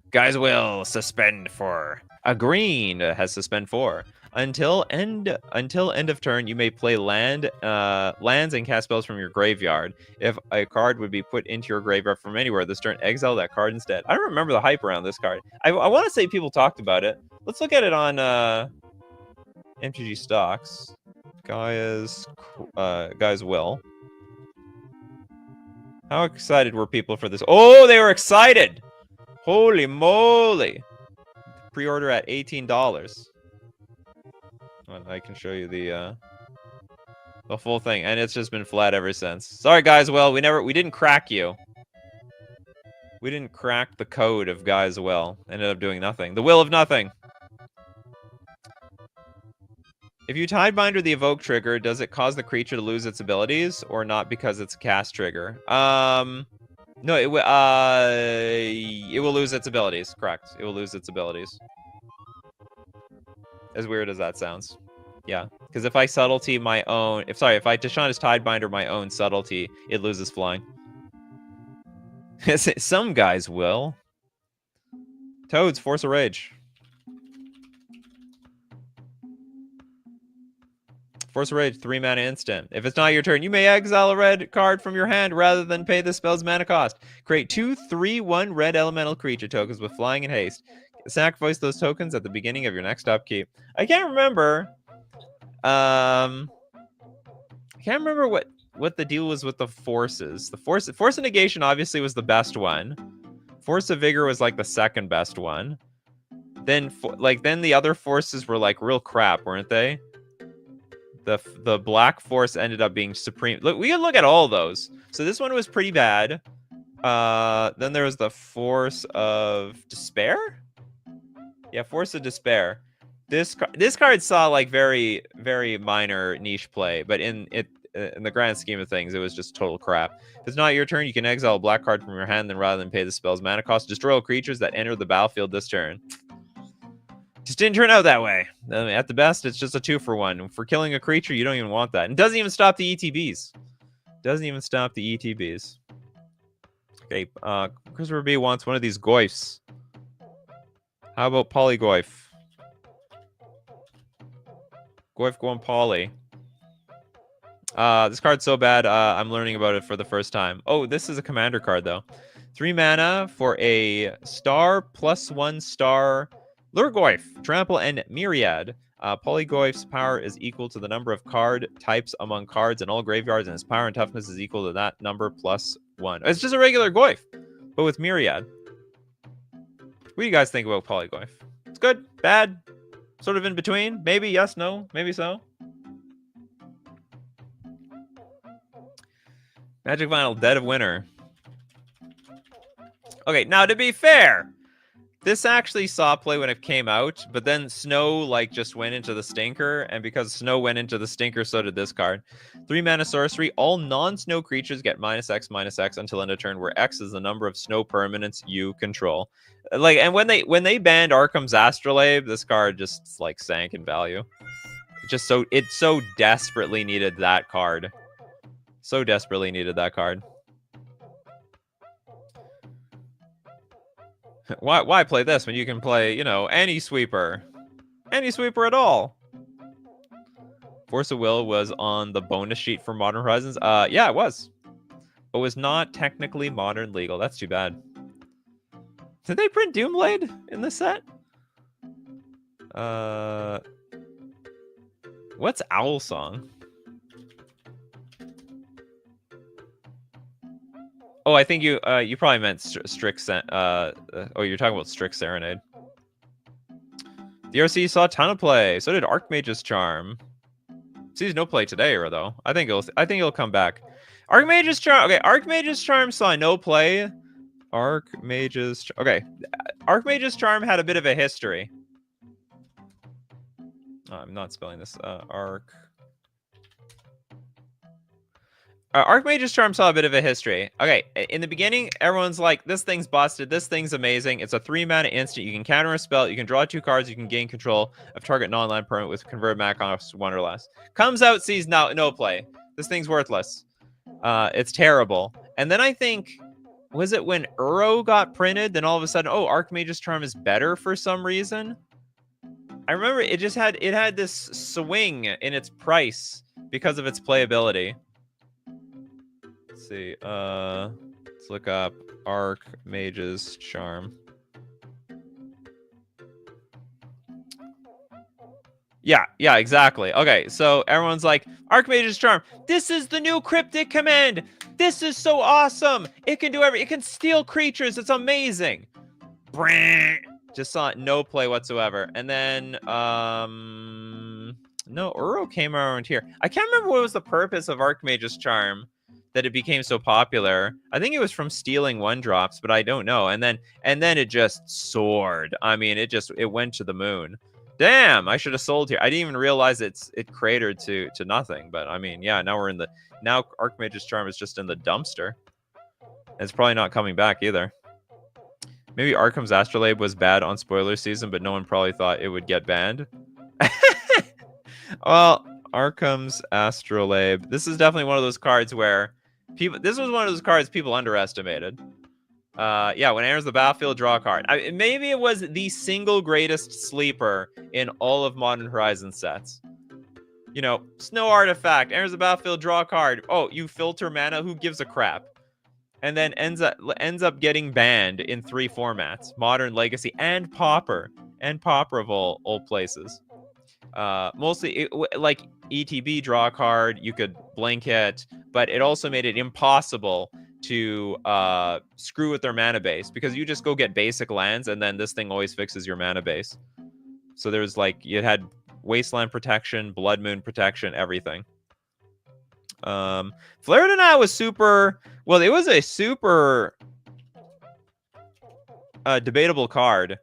Guy's Will suspend for a green has suspend 4 until end of turn. You may play lands and cast spells from your graveyard. If a card would be put into your graveyard from anywhere this turn, exile that card instead. I don't remember the hype around this card. I want to say people talked about it. Let's look at it on MTG stocks. Guy's Will. How excited were people for this? Oh, they were excited! Holy moly! Pre-order at $18. Well, I can show you the full thing, and it's just been flat ever since. Sorry, guys. Well, we didn't crack you. We didn't crack the code of Guy's Will. Ended up doing nothing. The will of nothing. If you Tidebinder the evoke trigger, does it cause the creature to lose its abilities, or not because it's a cast trigger? No, it will lose its abilities. Correct. It will lose its abilities. As weird as that sounds. Yeah, because if I subtlety my own, if I Tashawn's Tidebinder my own subtlety, it loses flying. Some guys will. Toads, Force of Rage. Force of Rage, 3 mana instant. If it's not your turn, you may exile a red card from your hand rather than pay the spell's mana cost. Create 2 3/1 red elemental creature tokens with flying and haste. Sacrifice those tokens at the beginning of your next upkeep. I can't remember. I can't remember what the deal was with the forces. The force of negation obviously was the best one. Force of vigor was like the second best one. Then the other forces were like real crap, weren't they? The black force ended up being supreme. Look, we can look at all those. So this one was pretty bad. Then there was the Force of Despair. Yeah, Force of Despair. This card saw like very, very minor niche play, but in the grand scheme of things, it was just total crap. If it's not your turn, you can exile a black card from your hand, then rather than pay the spell's mana cost, destroy all creatures that enter the battlefield this turn. Just didn't turn out that way. I mean, at the best, it's just a 2-for-1. For killing a creature, you don't even want that. And it doesn't even stop the ETBs. Doesn't even stop the ETBs. Okay, Christopher B wants one of these Goyfs. How about Polygoyf? Goyf going Poly. This card's so bad, I'm learning about it for the first time. Oh, this is a commander card, though. 3 mana for a star +1 star Lurgoyf, Trample, and Myriad. Polygoyf's power is equal to the number of card types among cards in all graveyards, and his power and toughness is equal to that number +1. It's just a regular Goyf, but with Myriad. What do you guys think about Polygoyf? It's good, bad, sort of in between? Maybe yes, no, maybe so. Magic Vinyl, Dead of Winter. Okay, now to be fair, this actually saw play when it came out, but then Snow like just went into the stinker, and because Snow went into the stinker, so did this card. 3 mana sorcery. All non-snow creatures get -X/-X until end of turn, where X is the number of snow permanents you control. Like, and when they banned Arkham's Astrolabe, this card just like sank in value. It so desperately needed that card. So desperately needed that card. Why play this when you can play, you know, any sweeper? Any sweeper at all. Force of Will was on the bonus sheet for Modern Horizons. Yeah, it was. But was not technically modern legal. That's too bad. Did they print Doomblade in this set? What's Owl Song? Oh, I think you probably meant Strix. Oh, you're talking about Strix Serenade. The RC saw a ton of play. So did Archmage's Charm. Sees no play today, though. I think it'll come back. Archmage's Charm. Okay, Archmage's Charm saw no play. Okay, Archmage's Charm had a bit of a history. Oh, I'm not spelling this. Archmage's Charm saw a bit of a history. Okay, in the beginning, everyone's like, this thing's busted, this thing's amazing. It's a 3 mana instant. You can counter a spell, you can draw 2 cards, you can gain control of target non-land permanent with convert mana cost 1 or less. Comes out, sees no play. This thing's worthless. It's terrible. And then I think, was it when Uro got printed, then all of a sudden, oh, Archmage's Charm is better for some reason? I remember it had this swing in its price because of its playability. Let's see. Let's look up Archmage's Charm. Yeah, exactly. Okay, so everyone's like, Archmage's Charm. This is the new cryptic command. This is so awesome. It can do everything. It can steal creatures. It's amazing. Just saw no play whatsoever. And then, no, Uro came around here. I can't remember what was the purpose of Archmage's Charm that it became so popular. I think it was from stealing 1-drops, but I don't know. And then it just soared. I mean, it went to the moon. Damn, I should have sold here. I didn't even realize it cratered to nothing. But I mean, yeah, now Archmage's Charm is just in the dumpster. It's probably not coming back either. Maybe Arkham's Astrolabe was bad on spoiler season, but no one probably thought it would get banned. Well, Arkham's Astrolabe. This is definitely one of those cards where this was one of those cards people underestimated. Yeah, when it enters the battlefield, draw a card. Maybe it was the single greatest sleeper in all of Modern Horizon sets. You know, Snow Artifact, enters the battlefield, draw a card. Oh, you filter mana, who gives a crap? And then ends up getting banned in 3 formats: Modern, Legacy, and Pauper. And Pauper of all places. Mostly, like ETB, draw a card, you could blink it, but it also made it impossible to screw with their mana base, because you just go get basic lands, and then this thing always fixes your mana base. So there's like, you had Wasteland protection, Blood Moon protection, everything. Flare Denial was super... Well, it was a super debatable card.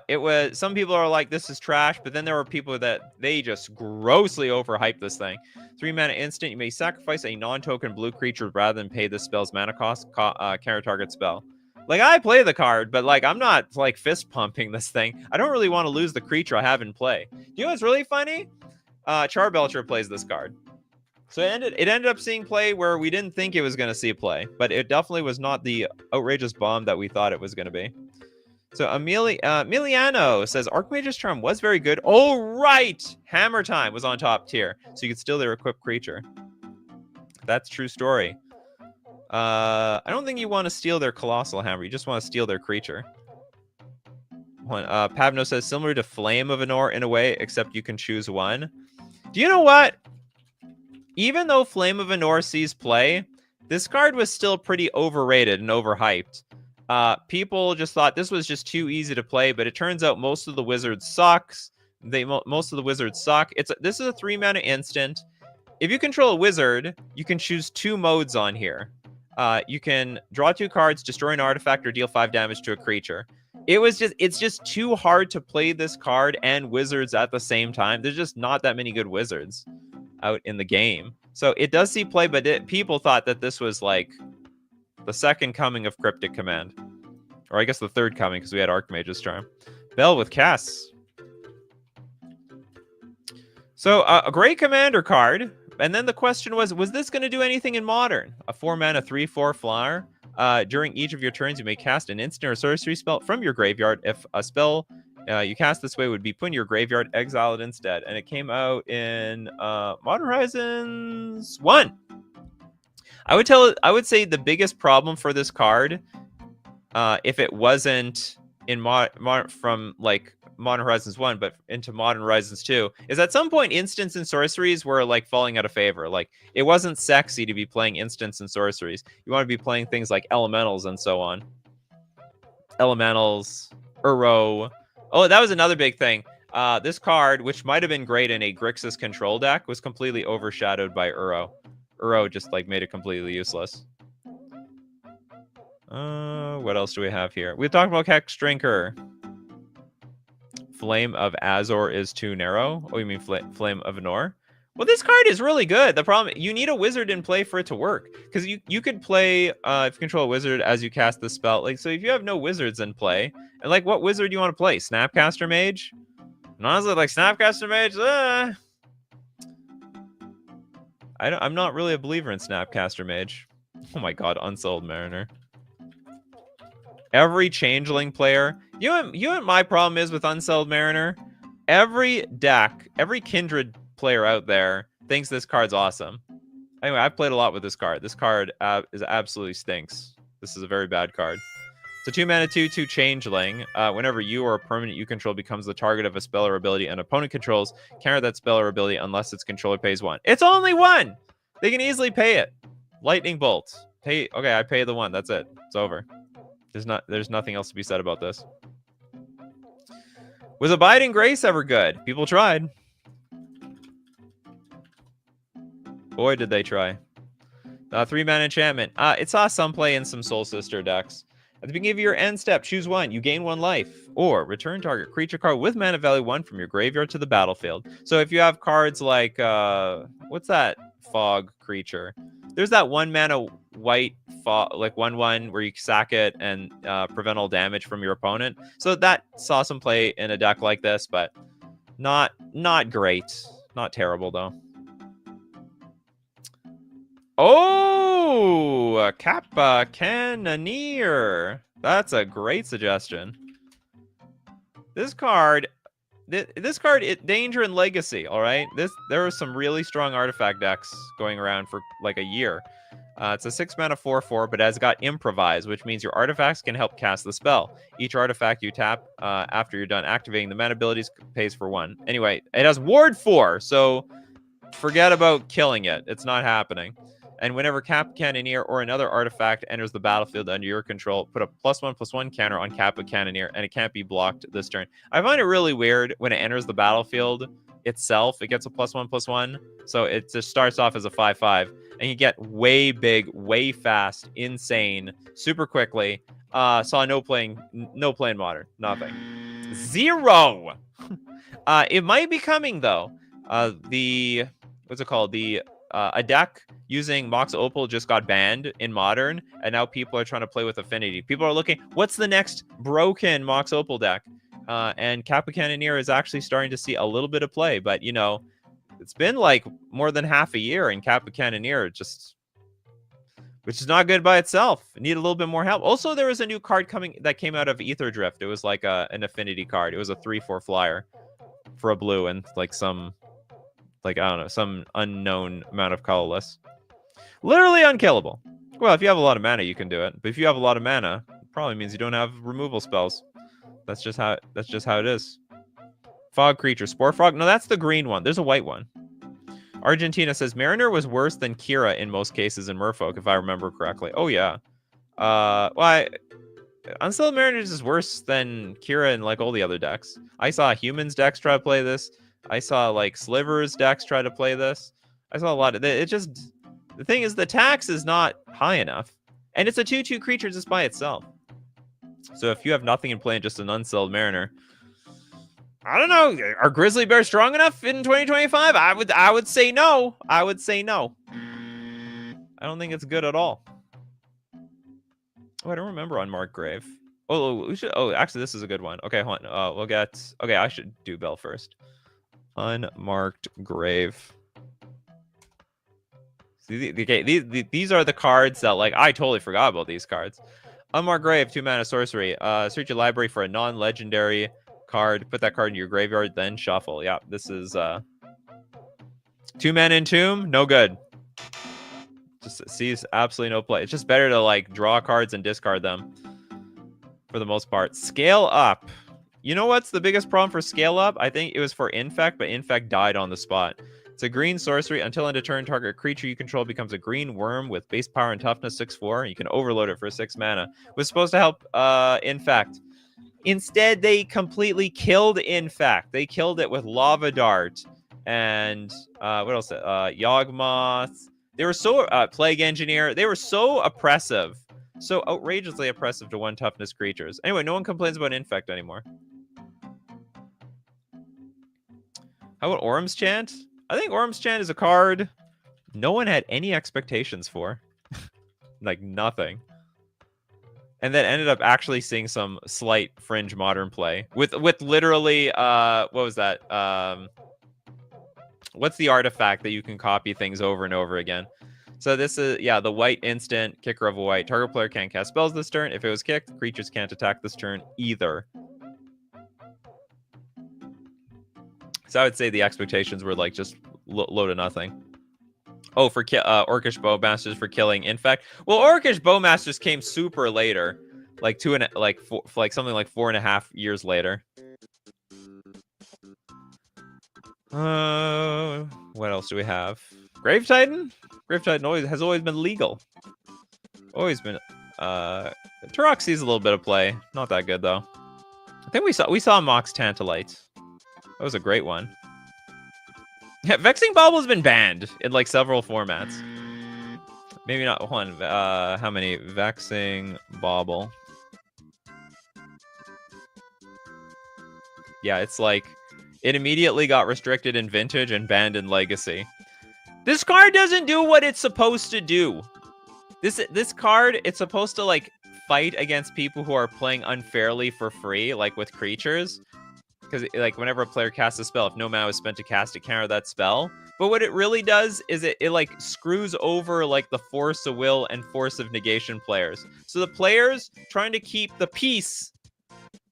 It was... Some people are like, this is trash, but then there were people that they just grossly overhyped this thing. 3 mana instant, you may sacrifice a non-token blue creature rather than pay the spell's mana cost, counter target spell. Like, I play the card, but like, I'm not like fist pumping this thing. I don't really want to lose the creature I have in play. You know what's really funny? Charbelcher plays this card. So it ended up seeing play where we didn't think it was going to see play, but it definitely was not the outrageous bomb that we thought it was going to be. So Emiliano says Archmage's Charm was very good. Oh, right! Hammer Time was on top tier, so you could steal their equipped creature. That's true story. I don't think you want to steal their Colossal Hammer. You just want to steal their creature. Pavno says, similar to Flame of Anor in a way, except you can choose one. Do you know what? Even though Flame of Anor sees play, this card was still pretty overrated and overhyped. People just thought this was just too easy to play, but it turns out most of the wizards sucks. Most of the wizards suck. This is a 3-mana instant. If you control a wizard, you can choose 2 modes on here. You can draw 2 cards, destroy an artifact, or deal 5 damage to a creature. It's just too hard to play this card and wizards at the same time. There's just not that many good wizards out in the game. So it does see play, but people thought that this was like the second coming of Cryptic Command. Or I guess the third coming, because we had Archmage's Charm. Bell with casts. So a great commander card. And then the question was this going to do anything in Modern? A 4-mana 3/4 flyer. During each of your turns, you may cast an instant or sorcery spell from your graveyard. If a spell you cast this way would be put in your graveyard, exile it instead. And it came out in Modern Horizons 1. I would say the biggest problem for this card, if it wasn't in from like Modern Horizons 1, but into Modern Horizons 2, is at some point instants and sorceries were like falling out of favor. Like it wasn't sexy to be playing instants and sorceries. You want to be playing things like elementals and so on. Elementals, Uro. Oh, that was another big thing. This card, which might have been great in a Grixis control deck, was completely overshadowed by Uro. Uro just like made it completely useless. What else do we have here? We talked about Hex Drinker. Flame of Azor is too narrow. Oh, you mean Flame of Anor? Well, this card is really good. The problem, you need a wizard in play for it to work. Because you could play, if you control a wizard as you cast the spell. Like, so if you have no wizards in play, and like, what wizard do you want to play? Snapcaster Mage? And honestly, like, Snapcaster Mage, I'm not really a believer in Snapcaster Mage. Oh my god, Unsouled Mariner. Every Changeling player, you know what my problem is with Unsouled Mariner? Every deck, every Kindred player out there thinks this card's awesome. Anyway, I've played a lot with this card. This card is absolutely stinks. This is a very bad card. It's a 2-mana 2/2 Changeling. Whenever you or a permanent you control becomes the target of a spell or ability an opponent controls, counter that spell or ability unless its controller pays 1. It's only 1! They can easily pay it. Lightning Bolt. Okay, I pay the 1. That's it. It's over. There's nothing else to be said about this. Was Abiding Grace ever good? People tried. Boy, did they try. 3-mana enchantment. It saw some play in some Soul Sister decks. At the beginning of your end step, choose 1. You gain 1 life. Or return target creature card with mana value 1 from your graveyard to the battlefield. So if you have cards like, what's that fog creature? There's that 1-mana white fog, like 1/1 where you sack it and prevent all damage from your opponent. So that saw some play in a deck like this, but not great. Not terrible, though. Oh, Kappa Cannoneer. That's a great suggestion. This card, Danger and Legacy, all right? There are some really strong artifact decks going around for like a year. It's a 6-mana 4/4, but has got Improvise, which means your artifacts can help cast the spell. Each artifact you tap after you're done activating the mana abilities pays for 1. Anyway, it has Ward 4, so forget about killing it. It's not happening. And whenever Kappa Cannoneer or another artifact enters the battlefield under your control, put a +1/+1 counter on Kappa Cannoneer, and it can't be blocked this turn. I find it really weird when it enters the battlefield itself. It gets a +1/+1, so it just starts off as a 5/5, and you get way big, way fast, insane, super quickly. Saw no play in Modern, nothing, 0. It might be coming though. What's it called? A deck using Mox Opal just got banned in Modern, and now people are trying to play with Affinity. People are looking, what's the next broken Mox Opal deck? And Kappa Cannoneer is actually starting to see a little bit of play, but you know, It's been like more than half a year, and Kappa Cannoneer which is not good by itself. Need a little bit more help. Also, there was a new card that came out of Ether Drift. It was like an affinity card. It was a 3/4 flyer for a blue and like some, like, I don't know, some unknown amount of colorless. Literally unkillable. Well, if you have a lot of mana, you can do it. But if you have a lot of mana, it probably means you don't have removal spells. That's just how it is. Fog creature, Spore Frog. No, that's the green one. There's a white one. Argentina says Mariner was worse than Kira in most cases in Merfolk, if I remember correctly. Oh yeah. Unsealed Mariners is worse than Kira in like all the other decks. I saw Humans decks try to play this. I saw like Slivers decks try to play this. I saw a lot of it. The thing is, the tax is not high enough, and it's a 2/2 creature just by itself. So if you have nothing in play and just an Unsealed Mariner, I don't know. Are Grizzly Bears strong enough in 2025? I would say no. I would say no. I don't think it's good at all. Oh, I don't remember Unmarked Grave. Oh, we should. Oh, actually, this is a good one. Okay, hold on. We'll get. Okay, I should do Bell first. Unmarked Grave. See, these are the cards that, like, I totally forgot about these cards. Unmarked Grave, 2-mana sorcery. Search your library for a non-legendary card. Put that card in your graveyard, then shuffle. Yeah, this is 2-mana Entomb. No good. Just sees absolutely no play. It's just better to like draw cards and discard them for the most part. Scale Up. You know what's the biggest problem for Scale Up? I think it was for Infect, but Infect died on the spot. It's a green sorcery. Until end of turn, target creature you control becomes a green worm with base power and toughness 6/4. You can overload it for 6 mana. It was supposed to help Infect. Instead, they completely killed Infect. They killed it with Lava Dart and what else? Yawgmoth. They were so Plague Engineer. They were so oppressive, so outrageously oppressive to 1 toughness creatures. Anyway, no one complains about Infect anymore. How about Orm's Chant? I think Orm's Chant is a card no one had any expectations for. Like, nothing. And then ended up actually seeing some slight fringe modern play. With literally, what was that? What's the artifact that you can copy things over and over again? So this is, yeah, the white instant, kicker of a white. Target player can't cast spells this turn. If it was kicked, creatures can't attack this turn either. So I would say the expectations were like just low to nothing. Oh, for Orcish Bowmasters for killing Infect. Well, Orcish Bowmasters came super later, like something like 4.5 years later. What else do we have? Grave Titan. Grave Titan has always been legal. Always been. Turok sees a little bit of play. Not that good though. I think we saw Mox Tantalite. That was a great one. Yeah, Vexing Bauble has been banned in like several formats. Maybe not one. How many? Vexing Bauble. Yeah, it's like it immediately got restricted in Vintage and banned in Legacy. This card doesn't do what it's supposed to do. This card, it's supposed to like fight against people who are playing unfairly for free, like with creatures. Because like whenever a player casts a spell, if no mana was spent to cast it, counter that spell. But what it really does is it like screws over like the Force of Will and Force of Negation players. So the players trying to keep the peace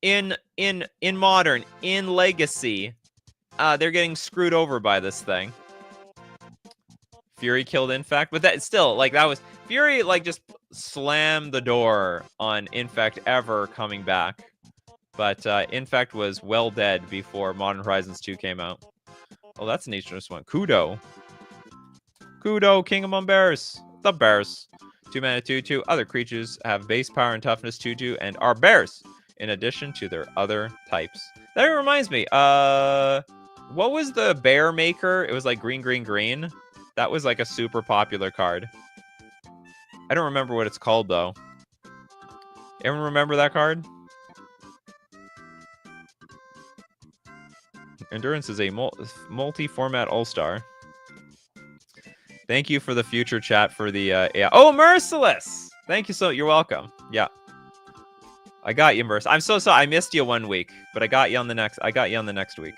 in Modern, in Legacy, they're getting screwed over by this thing. Fury killed Infect, but that still like that was Fury like just slammed the door on Infect ever coming back. But Infect was well dead before Modern Horizons 2 came out. Oh, that's an interesting one. Kudo, King Among Bears. The Bears. 2-mana 2/2. Other creatures have base power and toughness 2/2 and are bears, in addition to their other types. That reminds me. What was the bear maker? It was like green, green, green. That was like a super popular card. I don't remember what it's called, though. Everyone remember that card? Endurance is a multi-format all-star. Thank you for the future chat for the yeah. Oh, Merciless! Thank you so. You're welcome. Yeah, I got you, Merc. I'm so sorry. I missed you 1 week, but I got you on the next. I got you on the next week.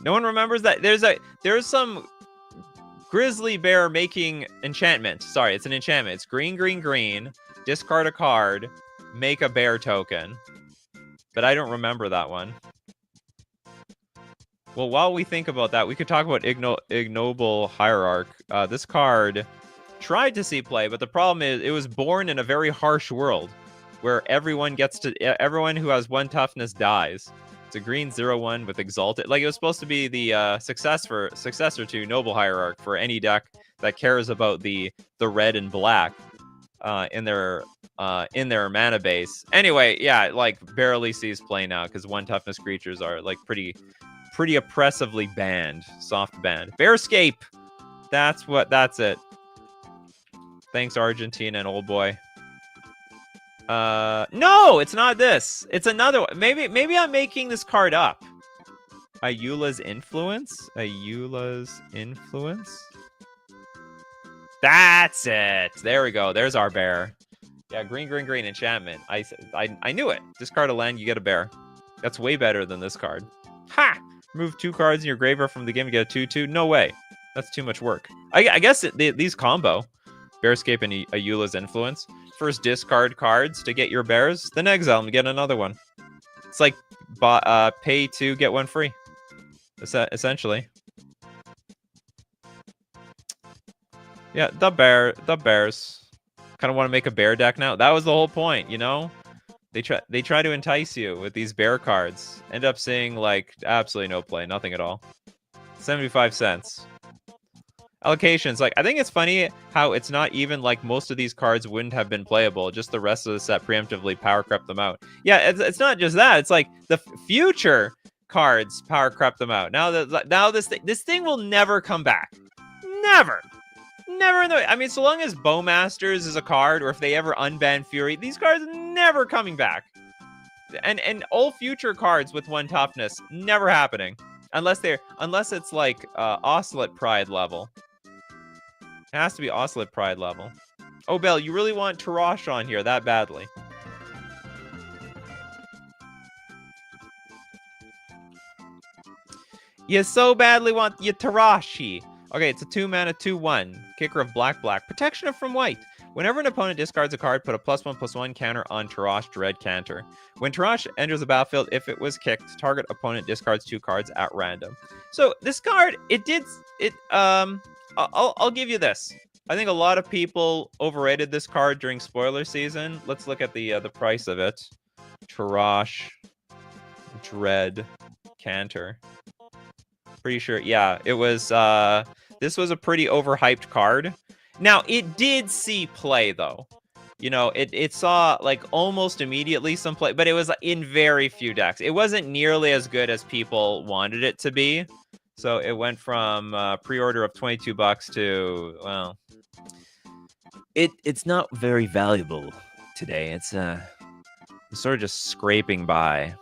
No one remembers that. There's some grizzly bear making enchantment. Sorry, it's an enchantment. It's green, green, green. Discard a card. Make a bear token. But I don't remember that one. Well, while we think about that, we could talk about Ignoble Hierarch. This card tried to see play, but the problem is it was born in a very harsh world where everyone who has 1 toughness dies. It's a green 0/1 with Exalted. Like, it was supposed to be the successor to Noble Hierarch for any deck that cares about the red and black in their mana base. Anyway, yeah, like barely sees play now because 1 toughness creatures are like pretty oppressively banned, soft banned. Bearscape. That's it. Thanks, Argentina and old boy. No, it's not this. It's another one. Maybe I'm making this card up. Ayula's Influence? Ayula's Influence? That's it. There we go. There's our bear. Yeah, green, green, green enchantment. I knew it. Discard a land, you get a bear. That's way better than this card. Ha! Remove 2 cards in your graveyard from the game and get a 2/2. No way. That's too much work. I guess these combo. Bearscape and Ayula's Influence. First discard cards to get your bears, then exile them to get another one. It's like pay 2, get 1 free. Essentially. Yeah, the bears. Kind of want to make a bear deck now. That was the whole point, you know? They try to entice you with these bear cards. End up seeing like absolutely no play, nothing at all. 75 cents. Allocations, like, I think it's funny how it's not even like most of these cards wouldn't have been playable. Just the rest of the set preemptively power crept them out. Yeah, it's not just that. It's like the future cards power crept them out. Now this thing will never come back. Never. Never in the way. I mean, so long as Bowmasters is a card, or if they ever unban Fury, these cards never coming back. And all future cards with 1 toughness, never happening. Unless it's like Oscillate Pride level. It has to be Oscillate Pride level. Oh, Bell, you really want Tarash on here that badly. You so badly want your Tarashi. Okay, it's a 2-mana 2/1. Kicker of black. Protection from white. Whenever an opponent discards a card, put a +1/+1 counter on Tarash Dread Canter. When Tarash enters the battlefield, if it was kicked, target opponent discards 2 cards at random. So this card, I'll give you this. I think a lot of people overrated this card during spoiler season. Let's look at the price of it. Tarash Dread Canter. Pretty sure, yeah, it was. This was a pretty overhyped card. Now, it did see play, though. You know, it saw, like, almost immediately some play, but it was in very few decks. It wasn't nearly as good as people wanted it to be. So it went from pre-order of $22 to, well, it's not very valuable today. It's sort of just scraping by.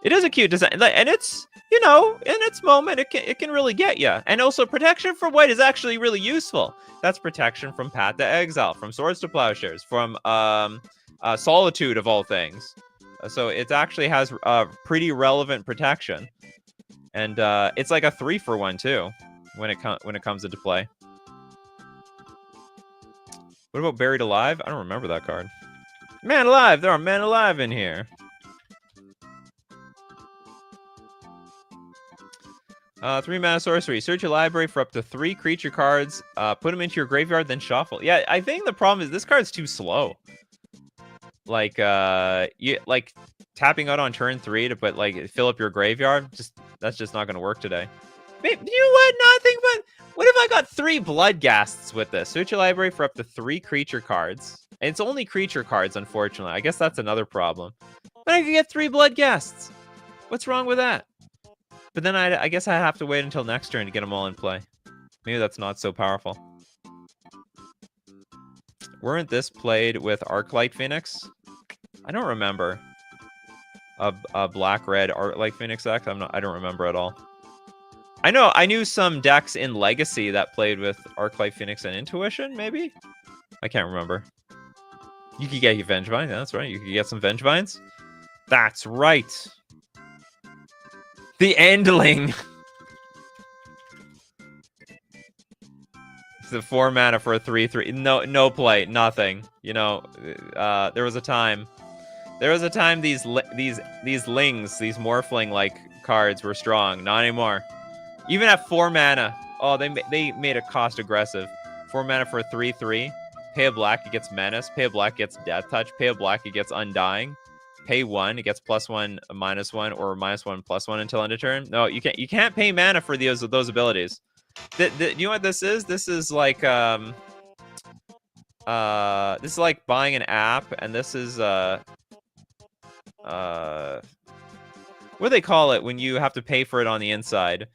It is a cute design, and it's, you know, in its moment, it can really get you. And also, protection from white is actually really useful. That's protection from Path to Exile, from Swords to Plowshares, from Solitude of all things. So it actually has pretty relevant protection, and it's like a 3-for-1 too when it comes into play. What about Buried Alive? I don't remember that card. Man Alive! There are men alive in here. 3-mana sorcery. Search your library for up to 3 creature cards. Put them into your graveyard, then shuffle. Yeah, I think the problem is this card's too slow. Like, tapping out on turn 3 to put fill up your graveyard. That's just not gonna work today. Maybe, you know what? Not think about. What if I got 3 Bloodghasts with this? Search your library for up to 3 creature cards. And it's only creature cards, unfortunately. I guess that's another problem. But I could get 3 Bloodghasts. What's wrong with that? But then I guess I have to wait until next turn to get them all in play. Maybe that's not so powerful. Weren't this played with Arclight Phoenix? I don't remember. A black-red Arclight Phoenix deck? I don't remember at all. I knew some decks in Legacy that played with Arclight Phoenix and Intuition, maybe? I can't remember. You could get your Vengevine. Yeah, that's right. You could get some Vengevines. That's right. The Endling. So 4 mana for a 3/3. No play, nothing. You know, there was a time these lings, these morphling like cards were strong. Not anymore. Even at 4 mana. Oh, they made it cost aggressive. 4 mana for a 3/3. Pay a black, it gets Menace. Pay a black, it gets Death Touch. Pay a black, it gets Undying. Pay 1, it gets +1, -1, or -1, +1 until end of turn. No, you can't pay mana for those abilities. You know what this is? This is like buying an app, and this is what do they call it when you have to pay for it on the inside?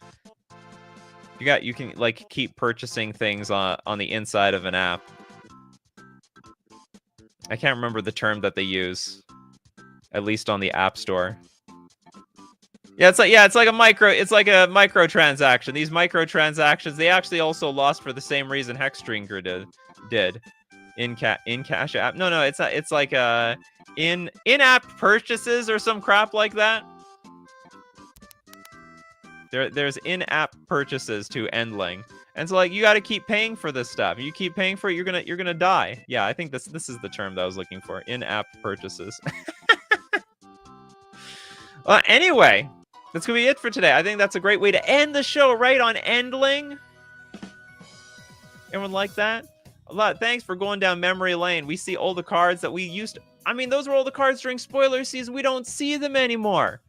You can like keep purchasing things on the inside of an app. I can't remember the term that they use, at least on the App Store. Yeah, it's like a microtransaction. These microtransactions, they actually also lost for the same reason Hexdrinker did. In-cash app. No, it's not. It's like in-app purchases or some crap like that. There's in-app purchases to Endling. And so like you got to keep paying for this stuff. You keep paying for it, you're going to die. Yeah, I think this is the term that I was looking for. In-app purchases. Anyway, that's going to be it for today. I think that's a great way to end the show, right on Endling. Everyone like that? Thanks for going down memory lane. We see all the cards that we used to... I mean, those were all the cards during spoiler season. We don't see them anymore.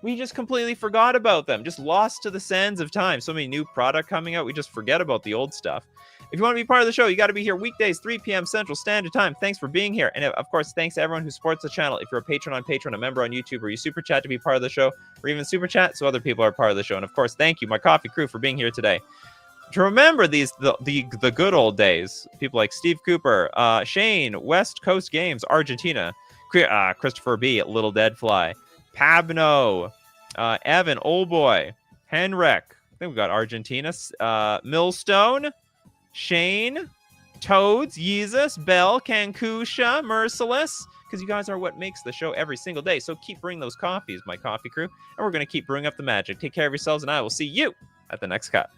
We just completely forgot about them. Just lost to the sands of time. So many new product coming out. We just forget about the old stuff. If you want to be part of the show, you got to be here weekdays, 3 p.m. Central Standard Time. Thanks for being here. And of course, thanks to everyone who supports the channel. If you're a patron on Patreon, a member on YouTube, or you super chat to be part of the show, or even super chat so other people are part of the show. And of course, thank you, my coffee crew, for being here today. To remember the good old days, people like Steve Cooper, Shane, West Coast Games, Argentina, Christopher B, Little Dead Fly, Pabno, Evan, Old Boy, Henrik. I think we got Argentina, Millstone, Shane, Toads, Yeezus, Bell, Kankusha, Merciless, because you guys are what makes the show every single day. So keep bringing those coffees, my coffee crew, and we're going to keep brewing up the magic. Take care of yourselves, and I will see you at the next cut.